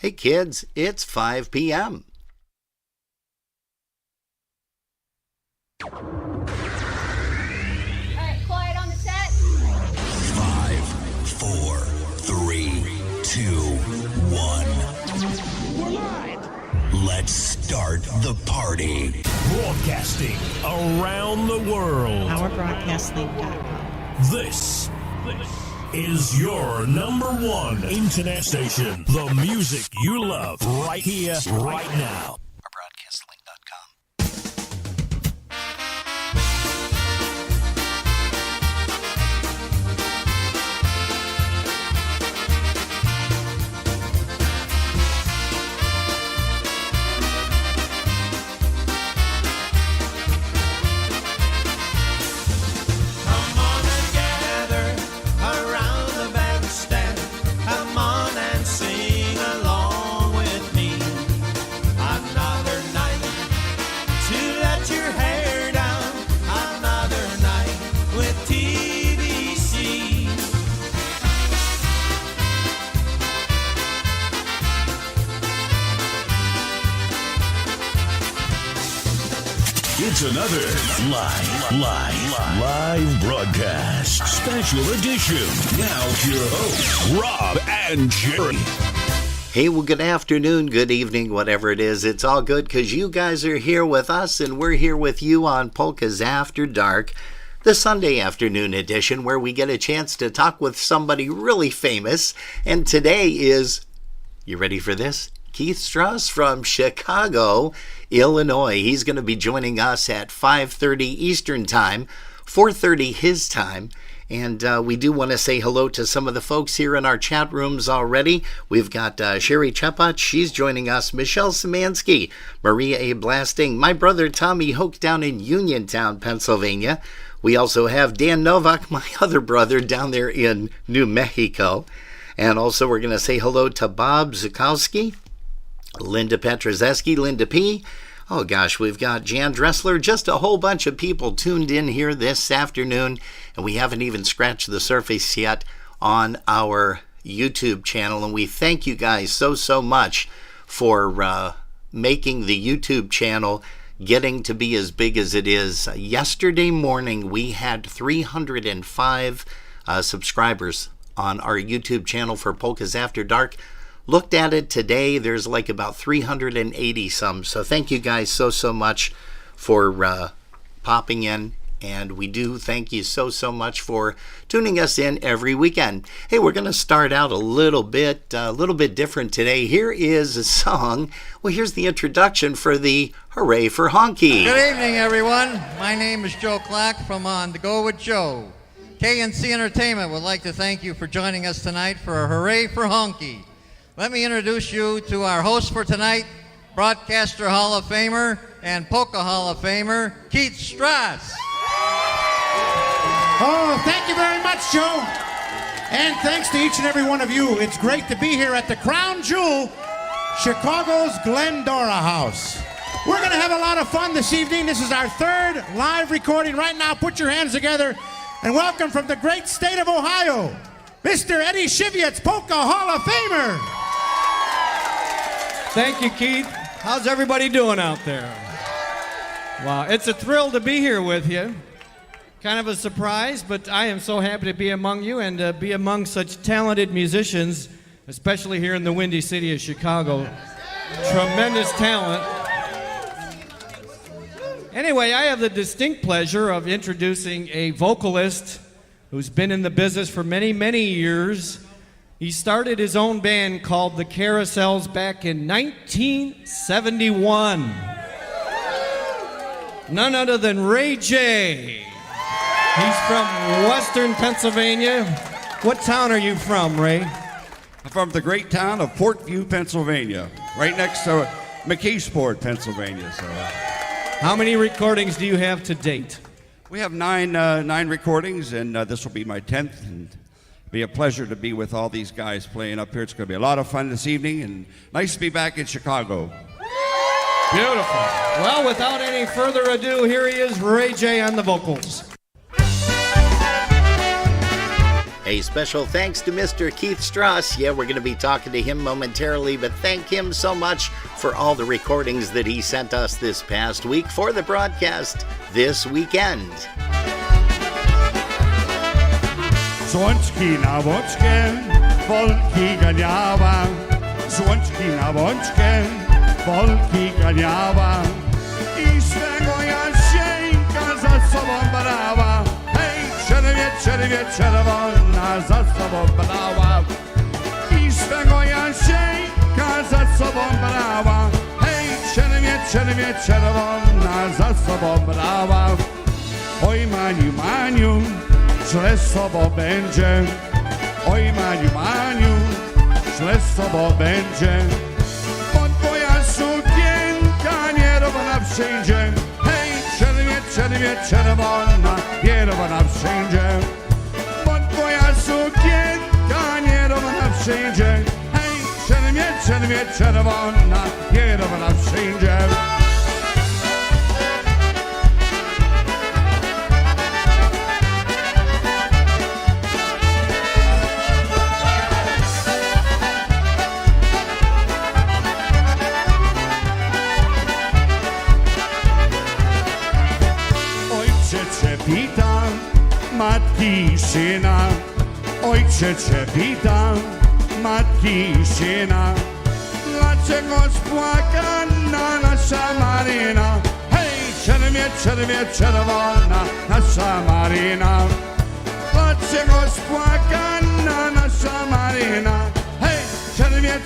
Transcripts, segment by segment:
Hey kids, it's 5 p.m. All right, quiet on the set. 5, 4, 3, 2, 1. We're live. Let's start the party. Broadcasting around the world. PowerBroadcasting.com. This is your number one internet station. The music you love right here, right now. It's another live broadcast. Special edition. Now your hosts, Rob and Jerry. Hey, well, good afternoon, good evening, whatever it is. It's all good because you guys are here with us and we're here with you on Polkas After Dark, the Sunday afternoon edition where we get a chance to talk with somebody really famous. And today is, you ready for this? Keith Stras from Chicago, Illinois. He's going to be joining us at 5:30 Eastern Time, 4:30 his time. And we do want to say hello to some of the folks here in our chat rooms already. We've got Sherry Chepot. She's joining us. Michelle Szymanski, Maria A. Blasting, my brother Tommy Hoke down in Uniontown, Pennsylvania. We also have Dan Novak, my other brother down there in New Mexico. And also we're going to say hello to Bob Zukowski, Linda Petrozeski, Linda P. Oh gosh, we've got Jan Dressler, just a whole bunch of people tuned in here this afternoon, and we haven't even scratched the surface yet on our YouTube channel, and we thank you guys so much for making the YouTube channel getting to be as big as it is. Yesterday morning, we had 305 subscribers on our YouTube channel for Polkas After Dark. Looked at it today, there's like about 380 some. So thank you guys so much for popping in. And we do thank you so much for tuning us in every weekend. Hey, we're going to start out a little bit different today. Here is a song. Well, here's the introduction for the Hooray for Honky. Good evening, everyone. My name is Joe Clack from On The Go With Joe. KNC Entertainment would like to thank you for joining us tonight for a Hooray for Honky. Let me introduce you to our host for tonight, Broadcaster Hall of Famer and Polka Hall of Famer, Keith Stras. Oh, thank you very much, Joe. And thanks to each and every one of you. It's great to be here at the Crown Jewel, Chicago's Glendora House. We're going to have a lot of fun this evening. This is our third live recording right now. Put your hands together and welcome from the great state of Ohio, Mr. Eddie Shivietz, Polka Hall of Famer. Thank you, Keith. How's everybody doing out there? Wow, it's a thrill to be here with you. Kind of a surprise, but I am so happy to be among you and be among such talented musicians, especially here in the Windy City of Chicago. Tremendous talent. Anyway, I have the distinct pleasure of introducing a vocalist who's been in the business for many years. He started his own band called The Carousels back in 1971. None other than Ray J. He's from Western Pennsylvania. What town are you from, Ray? I'm from the great town of Portview, Pennsylvania, right next to McKeesport, Pennsylvania. So, how many recordings do you have to date? we have nine recordings, and this will be my 10th. And be a pleasure to be with all these guys playing up here. It's going to be a lot of fun this evening, and nice to be back in Chicago. Beautiful. Well, without any further ado, here he is, Ray J on the vocals. A special thanks to Mr. Keith Stras. Yeah, we're going to be talking to him momentarily, but thank him so much for all the recordings that he sent us this past week for the broadcast this weekend. Słonczki na boczkę, Polki ganiała. Słonczki na boczkę, Polki ganiała. I swego Jasieńka za sobą brała. Hej, czerwie, czerwona za sobą brała. I swego Jasieńka za sobą brała. Hej, czerwie, czerwona za sobą brała. Oj, Maniu, źle z tobą będzie. Oj, Maniu, źle z tobą będzie. Bo twoja sukienka nierówna wszędzie. Hej, czerwie, czerwona, nierówna wszędzie. Bo twoja sukienka nierówna wszędzie. Hej, czerwie, czerwona, nierówna wszędzie. Wita matki i syna, ojcze wita matki i syna. Dlaczego spłakana nasza Maryna? Hej, czerwie, czerwona nasza Maryna. Dlaczego spłakana nasza Maryna? Hej,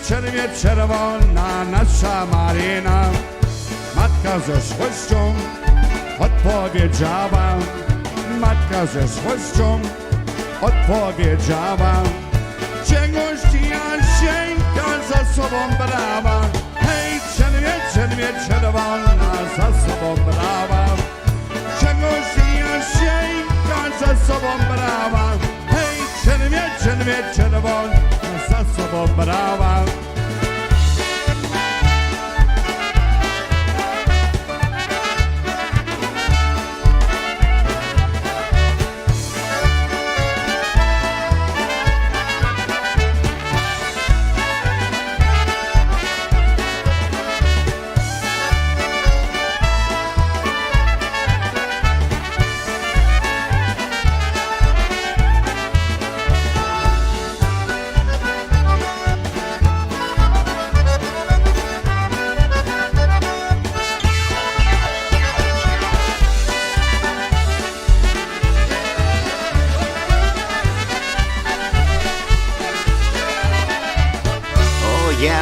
czerwie, czerwona nasza Maryna. Matka ze złością odpowiedziała, matka ze złością odpowiedziała. Czegoś Jasieńka za sobą brała. Hej, czerwie, czerwona za sobą brała. Czegoś Jasieńka za sobą brała. Hej, czerwie, czerwona za sobą brała.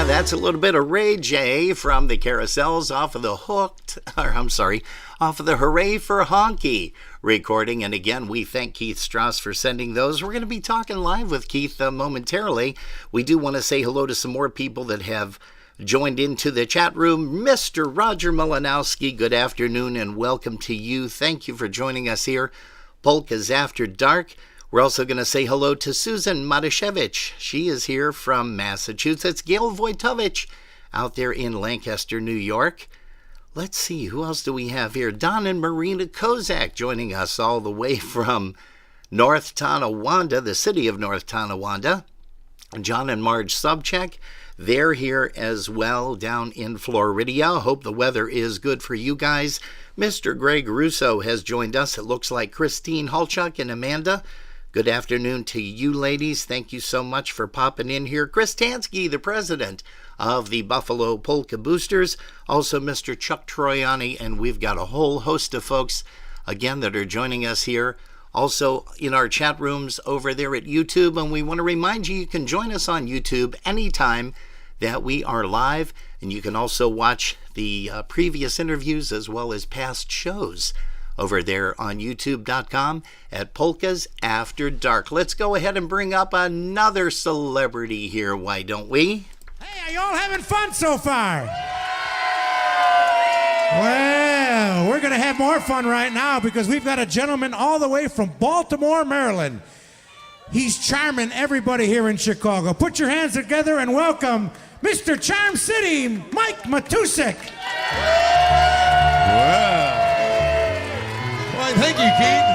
That's a little bit of Ray J from the Carousels off of the off of the Hooray for Honky recording. And again, we thank Keith Stras for sending those. We're going to be talking live with Keith momentarily. We do want to say hello to some more people that have joined into the chat room. Mr. Roger Malinowski, good afternoon and welcome to you. Thank you for joining us here. Polkas After Dark. We're also going to say hello to Susan Matashevich. She is here from Massachusetts. Gail Wojtovich out there in Lancaster, New York. Let's see, who else do we have here? Don and Marina Kozak joining us all the way from North Tonawanda, the city of North Tonawanda. John and Marge Subcheck, they're here as well down in Florida. Hope the weather is good for you guys. Mr. Greg Russo has joined us. It looks like Christine Holchuk and Amanda. Good afternoon to you ladies. Thank you so much for popping in here. Chris Tansky, the president of the Buffalo Polka Boosters. Also Mr. Chuck Troiani, and we've got a whole host of folks, again, that are joining us here. Also in our chat rooms over there at YouTube. And we want to remind you, you can join us on YouTube anytime that we are live. And you can also watch the previous interviews as well as past shows over there on youtube.com at Polkas After Dark. Let's go ahead and bring up another celebrity here, why don't we? Hey, are y'all having fun so far? Well, we're going to have more fun right now because we've got a gentleman all the way from Baltimore, Maryland. He's charming everybody here in Chicago. Put your hands together and welcome Mr. Charm City, Mike Matusek. Wow. Well, thank you, Keith.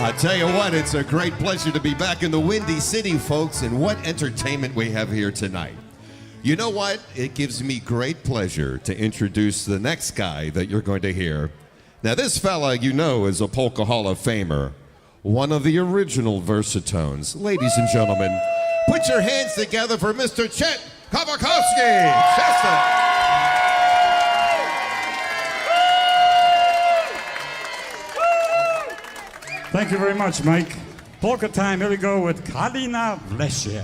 I tell you what, it's a great pleasure to be back in the Windy City, folks, and what entertainment we have here tonight. You know what? It gives me great pleasure to introduce the next guy that you're going to hear. Now, this fella, you know, is a Polka Hall of Famer, one of the original Versatones. Ladies and gentlemen, put your hands together for Mr. Chet Kawakowski. Chester. Thank you very much, Mike. Polka time, here we go with Kalina Vlesie.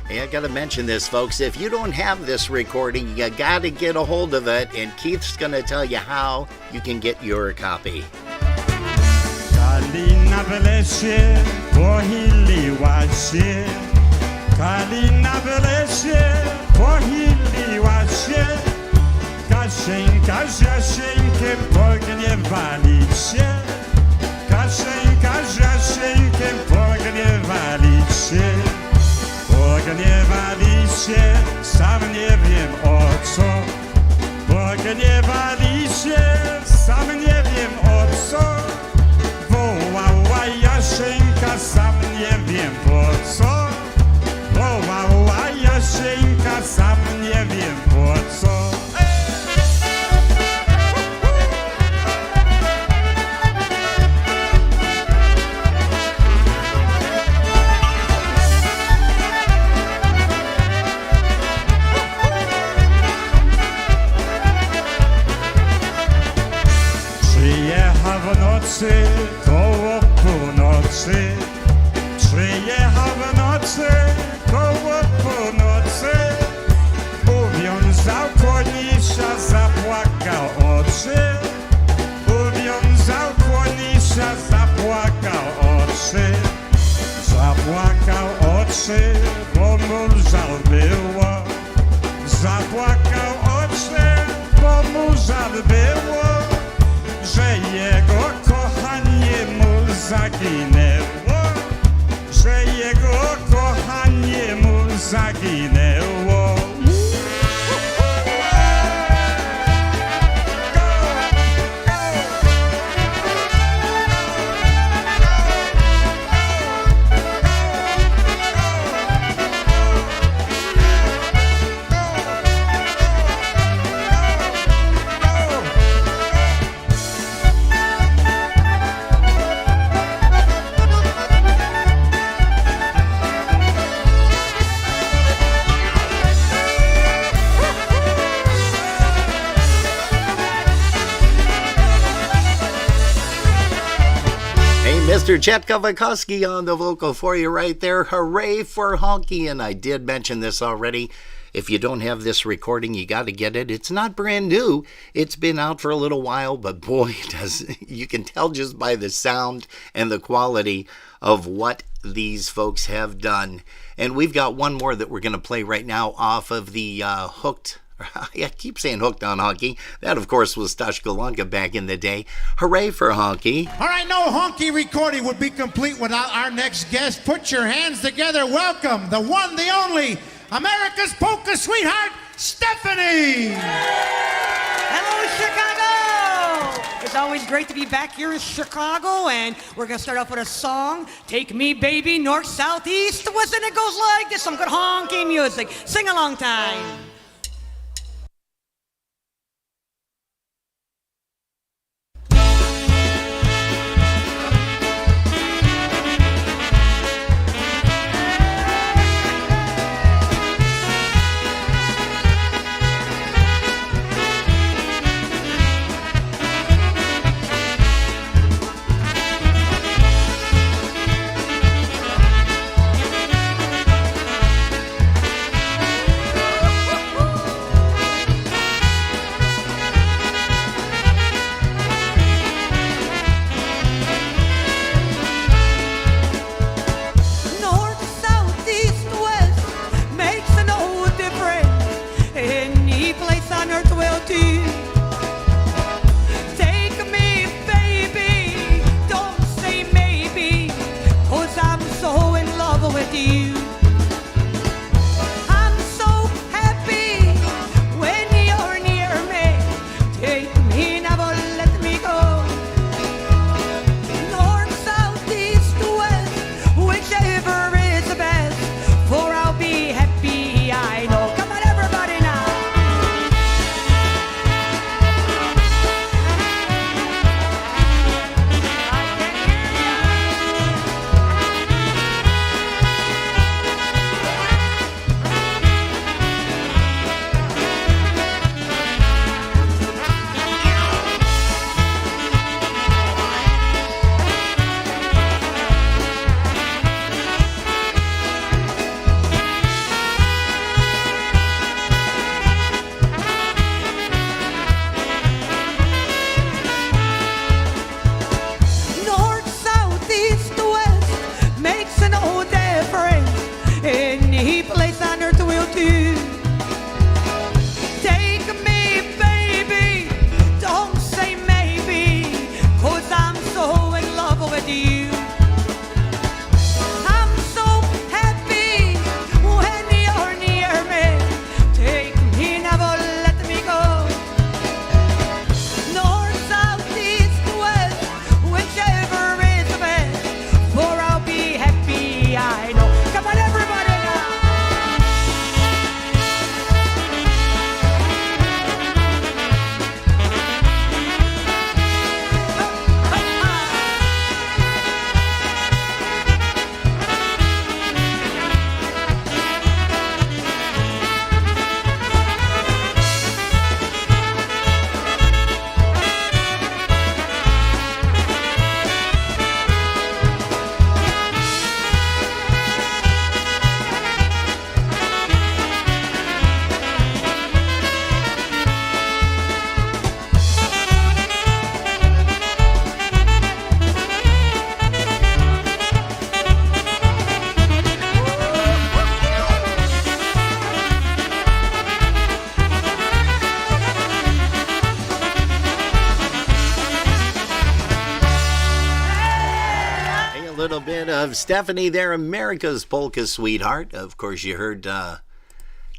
Hey, I gotta mention this, folks. If you don't have this recording, you gotta get a hold of it, and Keith's gonna tell you how you can get your copy. Kalina Vlesie, pochyliła się. Kalina Vlesie, pochyliła się. Kasieńka z Jasieńkiem pogniewali się. Kasieńka z Jasieńkiem pogniewali się. Pogniewali się, sam nie wiem o co. Pogniewali się, sam nie wiem o co. Wołała Jasieńka, sam nie wiem po co. Wołała Jasieńka, sam nie wiem po co. Przyjechał w nocy, koło północy. Przyjechał w nocy, koło północy. Uwiązał konisia, zapłakał oczy. Uwiązał konisia, zapłakał oczy. Zapłakał oczy, bo mu żal było. Zapłakał oczy, bo mu żal było. Że jego kochanie mu zaginęło. Że jego kochanie mu zaginęło. Mr. Chet Kawakowski on the vocal for you right there. Hooray for Honky. And I did mention this already. If you don't have this recording, you got to get it. It's not brand new. It's been out for a little while, but boy, you can tell just by the sound and the quality of what these folks have done. And we've got one more that we're going to play right now off of the Hooked. I keep saying Hooked on Honky. That, of course, was Stashkalanka back in the day. Hooray for Honky. All right, no Honky recording would be complete without our next guest. Put your hands together. Welcome, the one, the only, America's polka sweetheart, Stephanie. Hello, Chicago. It's always great to be back here in Chicago, and we're going to start off with a song, Take Me Baby, North, South, East, West, and it goes like this. Some good honky music. Sing along time. little bit of Stephanie there, America's Polka Sweetheart. Of course, you heard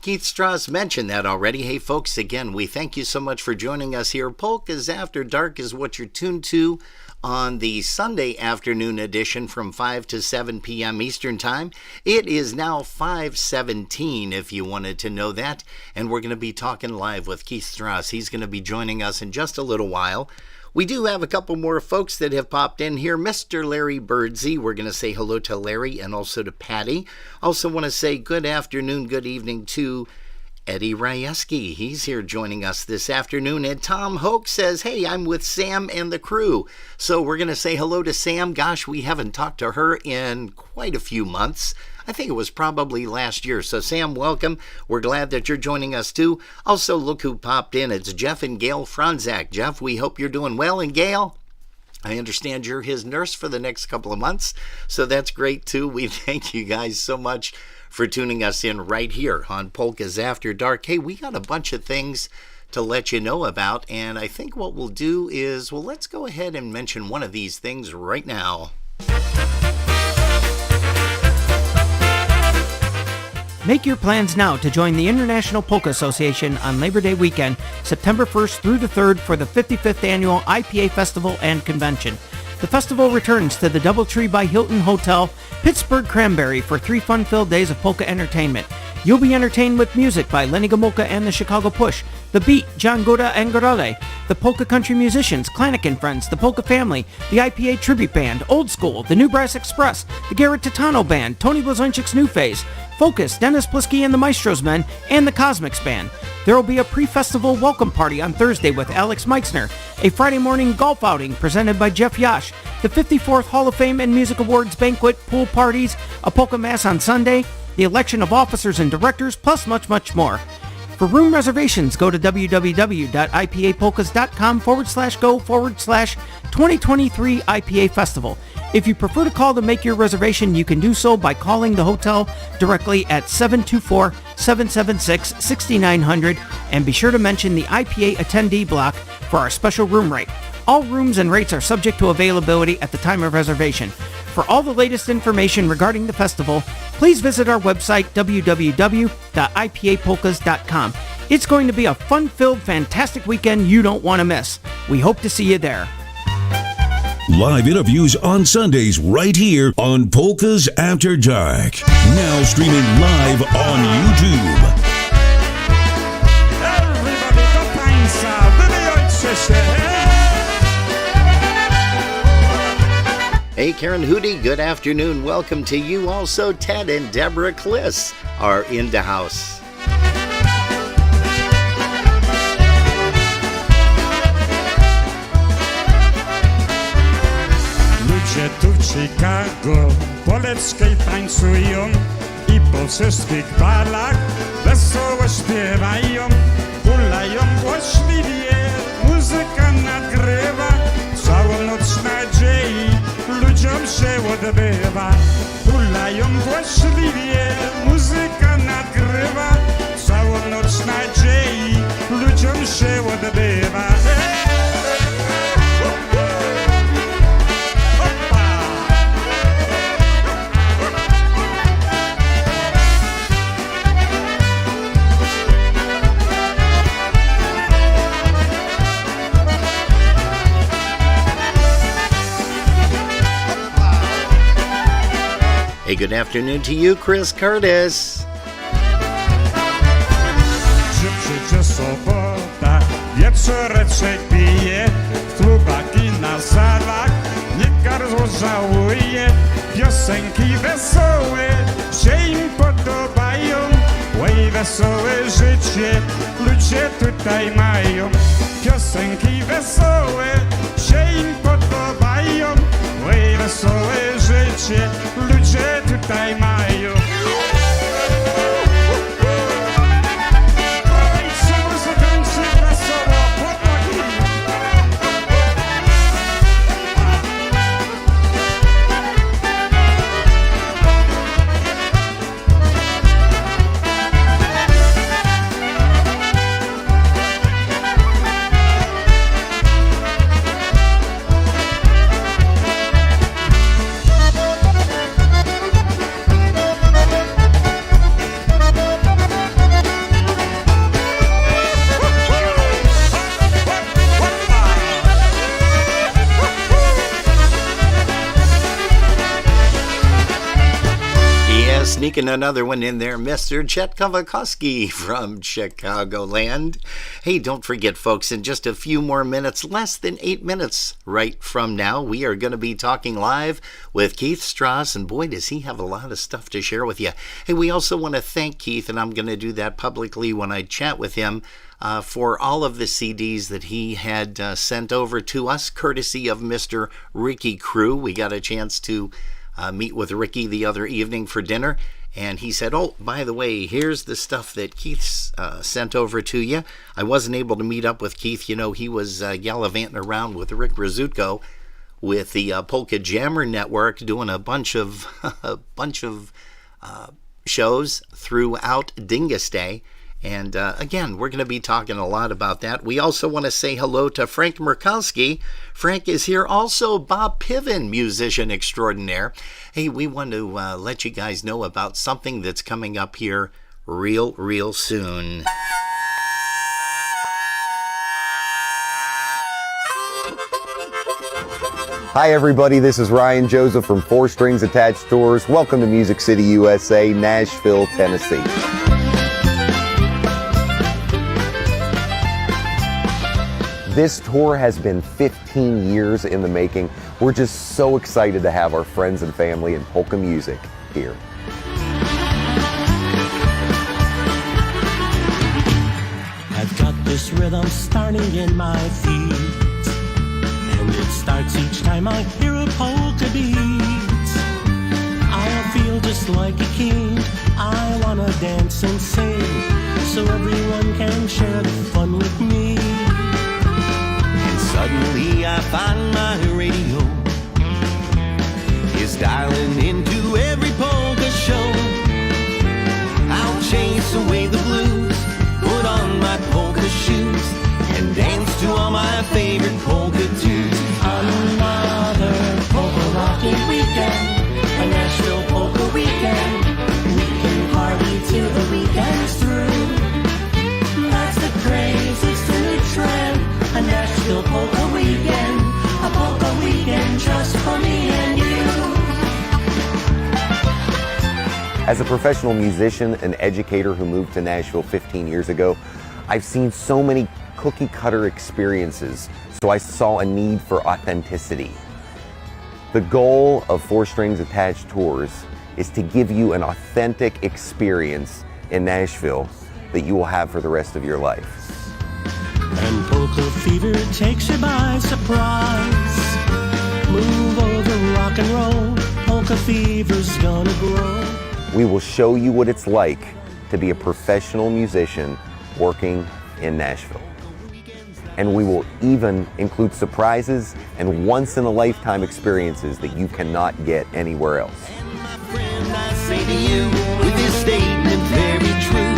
Keith Stras mention that already. Hey, folks, again, we thank you so much for joining us here. Polkas After Dark is what you're tuned to on the Sunday afternoon edition from 5 to 7 p.m. Eastern Time. It is now 5:17, if you wanted to know that, and we're going to be talking live with Keith Stras. He's going to be joining us in just a little while. We do have a couple more folks that have popped in here. Mr. Larry Birdsey, we're going to say hello to Larry and also to Patty. Also want to say good afternoon, good evening to Eddie Ryeski. He's here joining us this afternoon. And Tom Hoke says, hey, I'm with Sam and the crew. So we're going to say hello to Sam. Gosh, we haven't talked to her in quite a few months. I think it was probably last year. So Sam, welcome. We're glad that you're joining us too. Also, look who popped in. It's Jeff and Gail Franzak. Jeff, we hope you're doing well. And Gail, I understand you're his nurse for the next couple of months. So that's great too. We thank you guys so much for tuning us in right here on Polkas After Dark. Hey, we got a bunch of things to let you know about. And I think what we'll do is, well, let's go ahead and mention one of these things right now. Make your plans now to join the International Polka Association on Labor Day weekend, September 1st through the 3rd for the 55th Annual IPA Festival and Convention. The festival returns to the Doubletree by Hilton Hotel, Pittsburgh Cranberry for 3 fun-filled days of polka entertainment. You'll be entertained with music by Lenny Gomulka and the Chicago Push, The Beat, John Goda and Gorale, the Polka Country Musicians, Klanik and Friends, the Polka Family, the IPA Tribute Band, Old School, the New Brass Express, the Garrett Titano Band, Tony Blazonczyk's New Phase, Focus, Dennis Plisky and the Maestros Men, and the Cosmics Band. There will be a pre-festival welcome party on Thursday with Alex Meixner, a Friday morning golf outing presented by Jeff Yash, the 54th Hall of Fame and Music Awards banquet, pool parties, a polka mass on Sunday, the election of officers and directors, plus much, much more. For room reservations, go to www.ipapolkas.com/go/2023 IPA Festival. If you prefer to call to make your reservation, you can do so by calling the hotel directly at 724-776-6900 and be sure to mention the IPA attendee block for our special room rate. All rooms and rates are subject to availability at the time of reservation. For all the latest information regarding the festival, please visit our website, www.ipapolkas.com. It's going to be a fun-filled, fantastic weekend you don't want to miss. We hope to see you there. Live interviews on Sundays right here on Polkas After Dark. Now streaming live on YouTube. Everybody do tańca, wybijajcie się. Hey, Karen Hootie, good afternoon. Welcome to you. Also, Ted and Deborah Kliss are in the house. Ludzie tu w Chicago poleckiej tańcują i po wszystkich balach wesoło śpiewają, hulają głośliwie, muzyka nagrywa, całą noc nadziei ludziom się odbywa. Hulają głośliwie, muzyka nagrywa, całą noc nadziei ludziom się odbywa. Hey, good afternoon to you, Chris Curtis. Życie sobota, wieczoreczek pije, w klubach i na salach, niech gardło żałuje, piosenki wesołe się im podobają, oj wesołe życie ludzie tutaj mają, piosenki wesołe się im podobają, oj wesołe życie ludzie tutaj mają. sneaking another one in there, Mr. Chet Kavakoski from Chicagoland. Hey, don't forget, folks, in just a few more minutes, less than 8 minutes right from now, we are going to be talking live with Keith Stras, and boy, does he have a lot of stuff to share with you. Hey, we also want to thank Keith, and I'm going to do that publicly when I chat with him, for all of the CDs that he had sent over to us, courtesy of Mr. Ricky Crew. We got a chance to meet with Ricky the other evening for dinner, and he said, oh, by the way, here's the stuff that Keith sent over to you. I wasn't able to meet up with Keith. You know, he was gallivanting around with Rick Rizzuto with the Polka Jammer Network, doing a bunch of shows throughout Dingus Day. And again, we're going to be talking a lot about that. We also want to say hello to Frank Murkowski. Frank is here also, Bob Piven, musician extraordinaire. Hey, we want to let you guys know about something that's coming up here real soon. Hi everybody, this is Ryan Joseph from Four Strings Attached Tours. Welcome to Music City, USA, Nashville, Tennessee. This tour has been 15 years in the making. We're just so excited to have our friends and family in polka music here. I've got this rhythm starting in my feet, and it starts each time I hear a polka beat. I feel just like a king. I wanna dance and sing, so everyone can share the fun with me. Suddenly I find my radio is dialing into every polka show. I'll chase away the blues, put on my polka shoes, and dance to all my favorite polka tunes. Another polka rocking weekend, a Nashville polka weekend. We can party till the weekend's through. That's the craze, it's the new trend. A Nashville polka weekend, a polka weekend just for me and you. As a professional musician and educator who moved to Nashville 15 years ago, I've seen so many cookie cutter experiences, so I saw a need for authenticity. The goal of Four Strings Attached Tours is to give you an authentic experience in Nashville that you will have for the rest of your life. And polka fever takes you by surprise. Move over, rock and roll. Polka fever's gonna grow. We will show you what it's like to be a professional musician working in Nashville. And we will even include surprises and once-in-a-lifetime experiences that you cannot get anywhere else. I say to you, with this statement very true,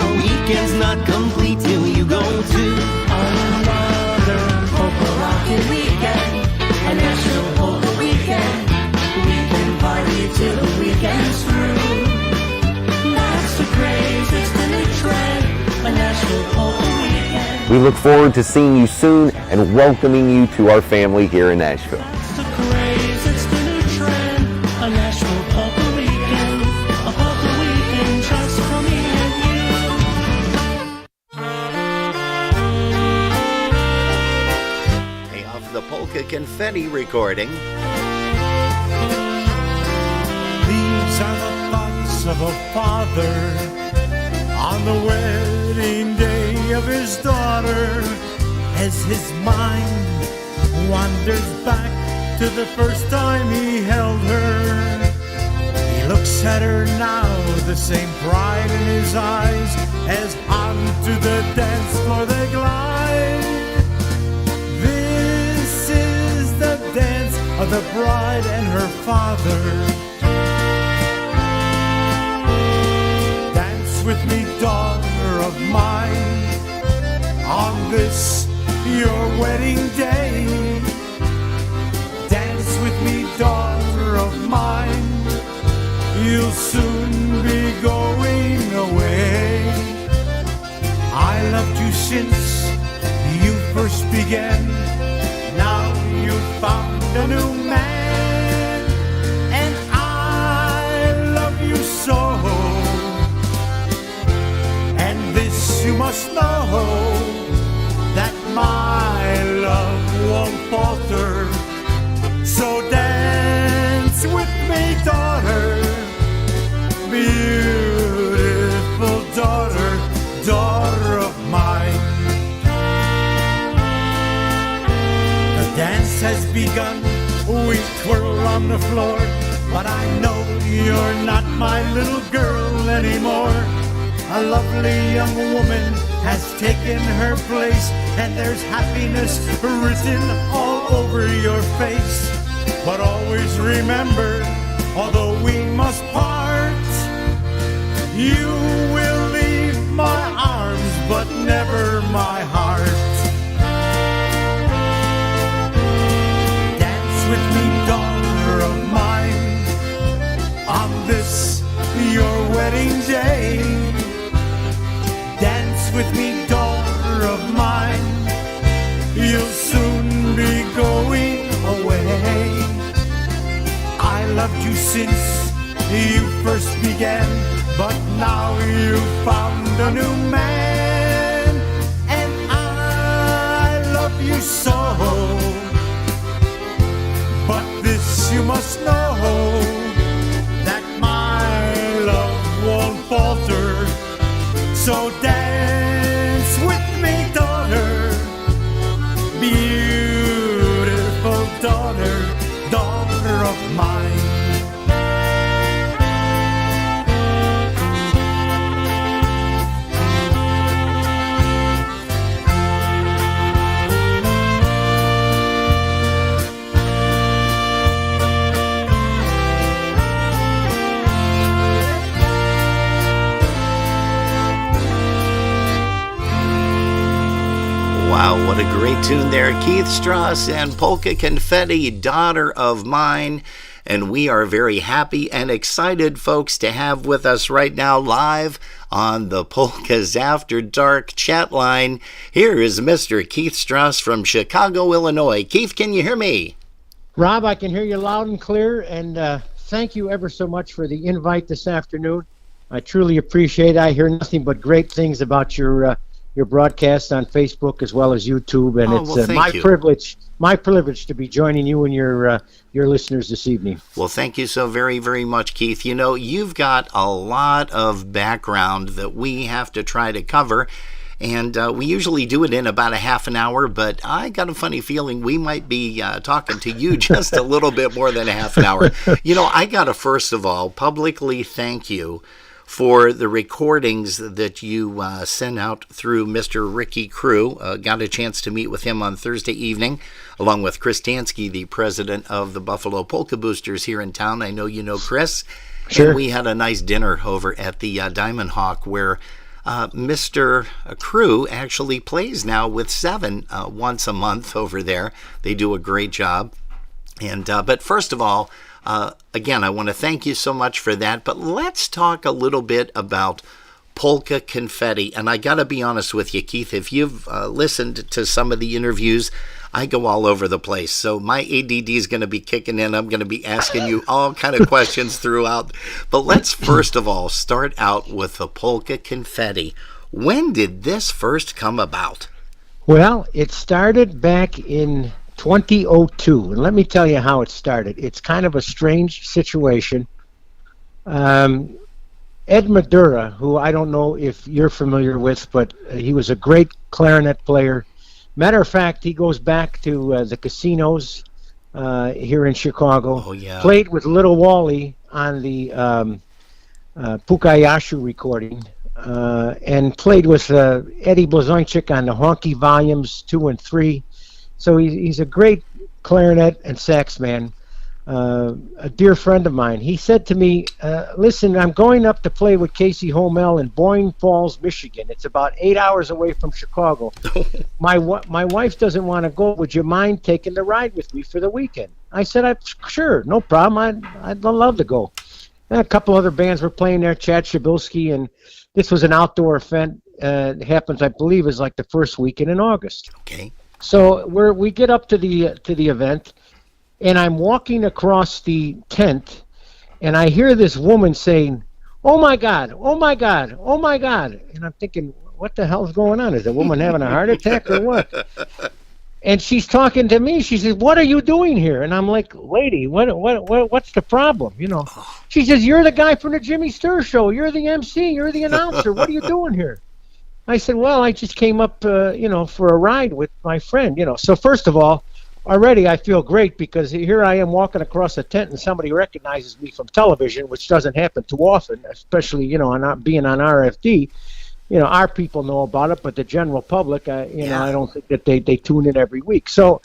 a weekend's not complete till you go to another polka rockin' weekend, a Nashville polka weekend. We can party till the weekend's through. That's the craze, it's the new trend, a Nashville polka weekend. We look forward to seeing you soon and welcoming you to our family here in Nashville. That's the craze, it's the new trend, a Nashville polka weekend, a polka weekend just for me and you. The polka confetti recording. These are the thoughts of a father on the wedding day of his daughter, as his mind wanders back to the first time he held her. He looks at her now, the same pride in his eyes, as onto the dance floor they glide. The dance of the bride and her father. Dance with me, daughter of mine, on this your wedding day. Dance with me, daughter of mine, you'll soon be going away. I loved you since you first began. Now you found a new man, and I love you so gun, we twirl on the floor. But I know you're not my little girl anymore. A lovely young woman has taken her place, and there's happiness written all over your face. But always remember, although we must part, you will leave my arms, but never my heart. Dance with me, daughter of mine, on this your wedding day. Dance with me, daughter of mine, you'll soon be going away. I loved you since you first began, but now you've found a new man, and I love you so. But this you must know, that my love won't falter. So dance with me, daughter, beautiful daughter, daughter of mine. Wow, what a great tune there. Keith Stras and Polka Confetti, Daughter of Mine. And we are very happy and excited, folks, to have with us right now live on the Polkas After Dark chat line. Here is Mr. Keith Stras from Chicago, Illinois. Keith, can you hear me? Rob, I can hear you loud and clear, and thank you ever so much for the invite this afternoon. I truly appreciate it. I hear nothing but great things about your broadcast on Facebook as well as YouTube, and it's my privilege to be joining you and your listeners this evening. Well, thank you so very, very much, Keith. You know, you've got a lot of background that we have to try to cover, and we usually do it in about a half an hour, but I got a funny feeling we might be talking to you just a little bit more than a half an hour. You know, I got to first of all publicly thank you for the recordings that you sent out through Mr. Ricky Crew. Got a chance to meet with him on Thursday evening, along with Chris Tansky, the president of the Buffalo Polka Boosters here in town. I know you know Chris. Sure. And we had a nice dinner over at the Diamond Hawk, where Mr. Crew actually plays now with Seven once a month over there. They do a great job. And but first of all, again, I want to thank you so much for that, but let's talk a little bit about Polka Confetti. And I got to be honest with you, Keith, if you've listened to some of the interviews, I go all over the place. So my ADD is going to be kicking in. I'm going to be asking you all kind of questions throughout. But let's first of all start out with the Polka Confetti. When did this first come about? Well, it started back in 2002, and let me tell you how it started. It's kind of a strange situation. Ed Madura, who I don't know if you're familiar with, but he was a great clarinet player. Matter of fact, he goes back to the casinos here in Chicago. Oh, yeah. Played with Little Wally on the Pukayashu recording, and played with Eddie Blazonczyk on the Honky Volumes 2 and 3. So he's a great clarinet and sax man, a dear friend of mine. He said to me, listen, I'm going up to play with Casey Homel in Boyne Falls, Michigan. It's about 8 hours away from Chicago. My wife doesn't want to go. Would you mind taking the ride with me for the weekend? I said, sure, no problem. I'd love to go. And a couple other bands were playing there, Chad Shabilsky, and this was an outdoor event. It happens, I believe, is like the first weekend in August. Okay. So we get up to the event, and I'm walking across the tent, and I hear this woman saying, "Oh my God! Oh my God! Oh my God!" And I'm thinking, what the hell's going on? Is the woman having a heart attack or what? And she's talking to me. She says, "What are you doing here?" And I'm like, "Lady, what's the problem?" You know. She says, "You're the guy from the Jimmy Sturr Show. You're the MC. You're the announcer. What are you doing here?" I said, "Well, I just came up, for a ride with my friend, So first of all, already I feel great because here I am walking across a tent and somebody recognizes me from television, which doesn't happen too often, especially, on being on RFD. Our people know about it, but the general public, I don't think that they tune in every week. So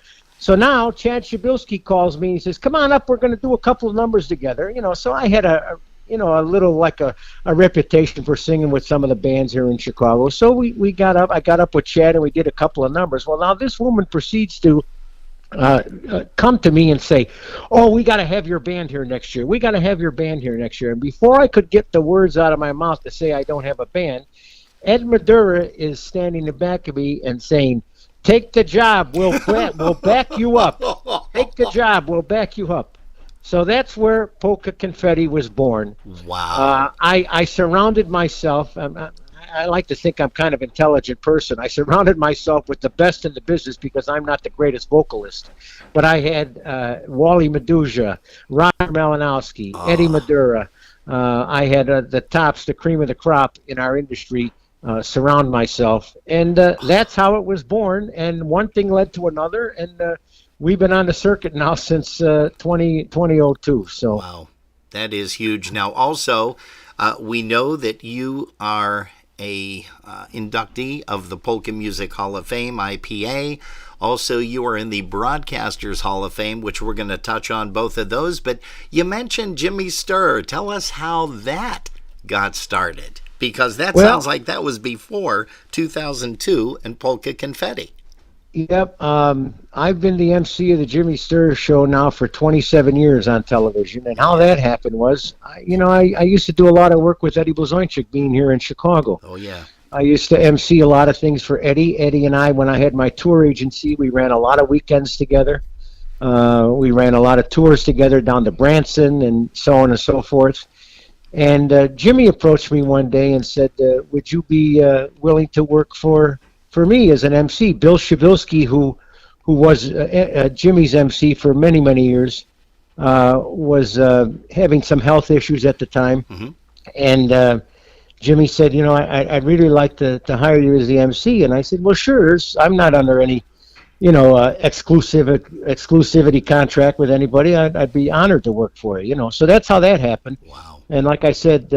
now Chad Shabilsky calls me and he says, come on up, we're going to do a couple of numbers together. So I had a little like a reputation for singing with some of the bands here in Chicago. So I got up with Chad and we did a couple of numbers. Well, now this woman proceeds to come to me and say, oh, we got to have your band here next year. We got to have your band here next year. And before I could get the words out of my mouth to say I don't have a band, Ed Madura is standing in the back of me and saying, take the job, we'll back you up. Take the job, we'll back you up. So that's where Polka Confetti was born. Wow. I surrounded myself, I like to think I'm kind of an intelligent person. I surrounded myself with the best in the business because I'm not the greatest vocalist. But I had Wally Meduja, Roger Malinowski, Eddie Madura. I had the tops, the cream of the crop in our industry. Surround myself, and that's how it was born, and one thing led to another, and we've been on the circuit now since 2002. So wow, that is huge. Now also we know that you are a inductee of the Polka Music Hall of Fame, IPA. Also, you are in the Broadcasters Hall of Fame, which we're going to touch on both of those, but you mentioned Jimmy Sturr. Tell us how that got started. Because that sounds like that was before 2002 and Polka Confetti. Yep. I've been the MC of the Jimmy Sturr Show now for 27 years on television. And how that happened was, I used to do a lot of work with Eddie Blazonczyk being here in Chicago. Oh, yeah. I used to MC a lot of things for Eddie. Eddie and I, when I had my tour agency, we ran a lot of weekends together. We ran a lot of tours together down to Branson and so on and so forth. And Jimmy approached me one day and said, would you be willing to work for me as an MC? Bill Shabilsky, who was Jimmy's MC for many, many years, was having some health issues at the time. Mm-hmm. And Jimmy said, I'd really like to hire you as the MC. And I said, well, sure. I'm not under any, exclusivity contract with anybody. I'd be honored to work for you, So that's how that happened. Wow. And like I said,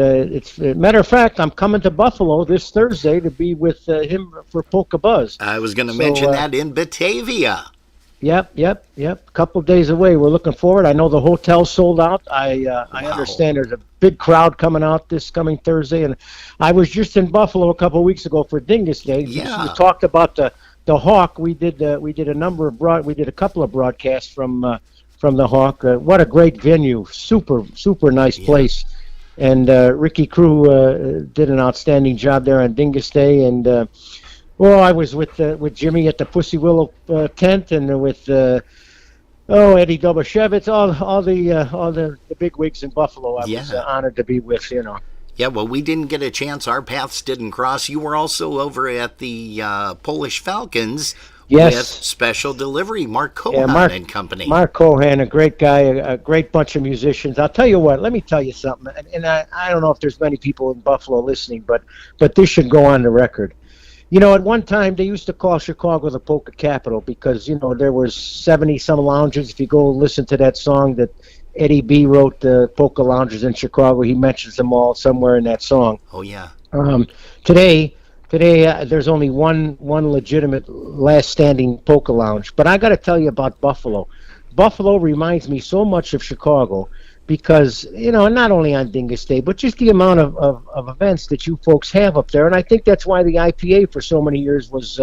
matter of fact, I'm coming to Buffalo this Thursday to be with him for Polka Buzz. I was going to mention that in Batavia. Yep. A couple of days away. We're looking forward. I know the hotel's sold out. I understand there's a big crowd coming out this coming Thursday. And I was just in Buffalo a couple of weeks ago for Dingus Day. Yeah. We talked about the Hawk. We did a couple of broadcasts from the Hawk. What a great venue! Super nice place. And Ricky Crew did an outstanding job there on Dingus Day. And I was with Jimmy at the Pussy Willow tent, and with Eddie Dobashevitz, all the big wigs in Buffalo. I was honored to be with. Yeah, well, we didn't get a chance. Our paths didn't cross. You were also over at the Polish Falcons. Yes. With Special Delivery, Mark Cohan and company. Mark Cohan, a great guy, a great bunch of musicians. I'll tell you what, let me tell you something. And I don't know if there's many people in Buffalo listening, but this should go on the record. At one time, they used to call Chicago the Polka Capital because, there was 70-some lounges. If you go listen to that song that Eddie B. wrote, the Polka Lounges in Chicago, he mentions them all somewhere in that song. Oh, yeah. Today, there's only one legitimate last standing polka lounge. But I got to tell you about Buffalo. Buffalo reminds me so much of Chicago because, not only on Dingus Day, but just the amount of events that you folks have up there. And I think that's why the IPA for so many years was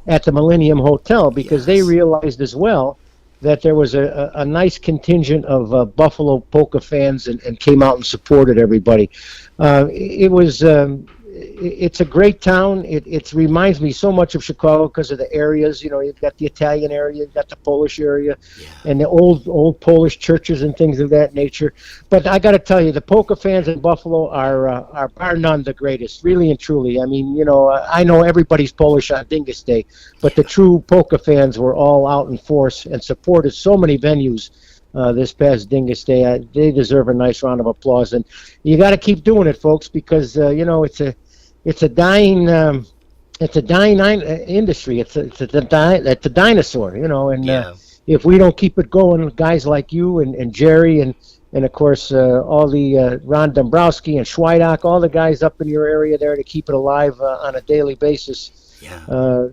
at the Millennium Hotel, because they realized as well that there was a nice contingent of Buffalo polka fans and came out and supported everybody. It's a great town. It reminds me so much of Chicago because of the areas. You've got the Italian area, you've got the Polish area, and the old Polish churches and things of that nature. But I got to tell you, the polka fans in Buffalo are bar none the greatest, really and truly. I mean, I know everybody's Polish on Dingus Day, but the true polka fans were all out in force and supported so many venues. This past Dingus Day, they deserve a nice round of applause, and you got to keep doing it, folks, because it's a dying industry. It's a dinosaur, and if we don't keep it going, guys like you and Jerry and of course all the Ron Dombrowski and Schweidock, all the guys up in your area there to keep it alive on a daily basis,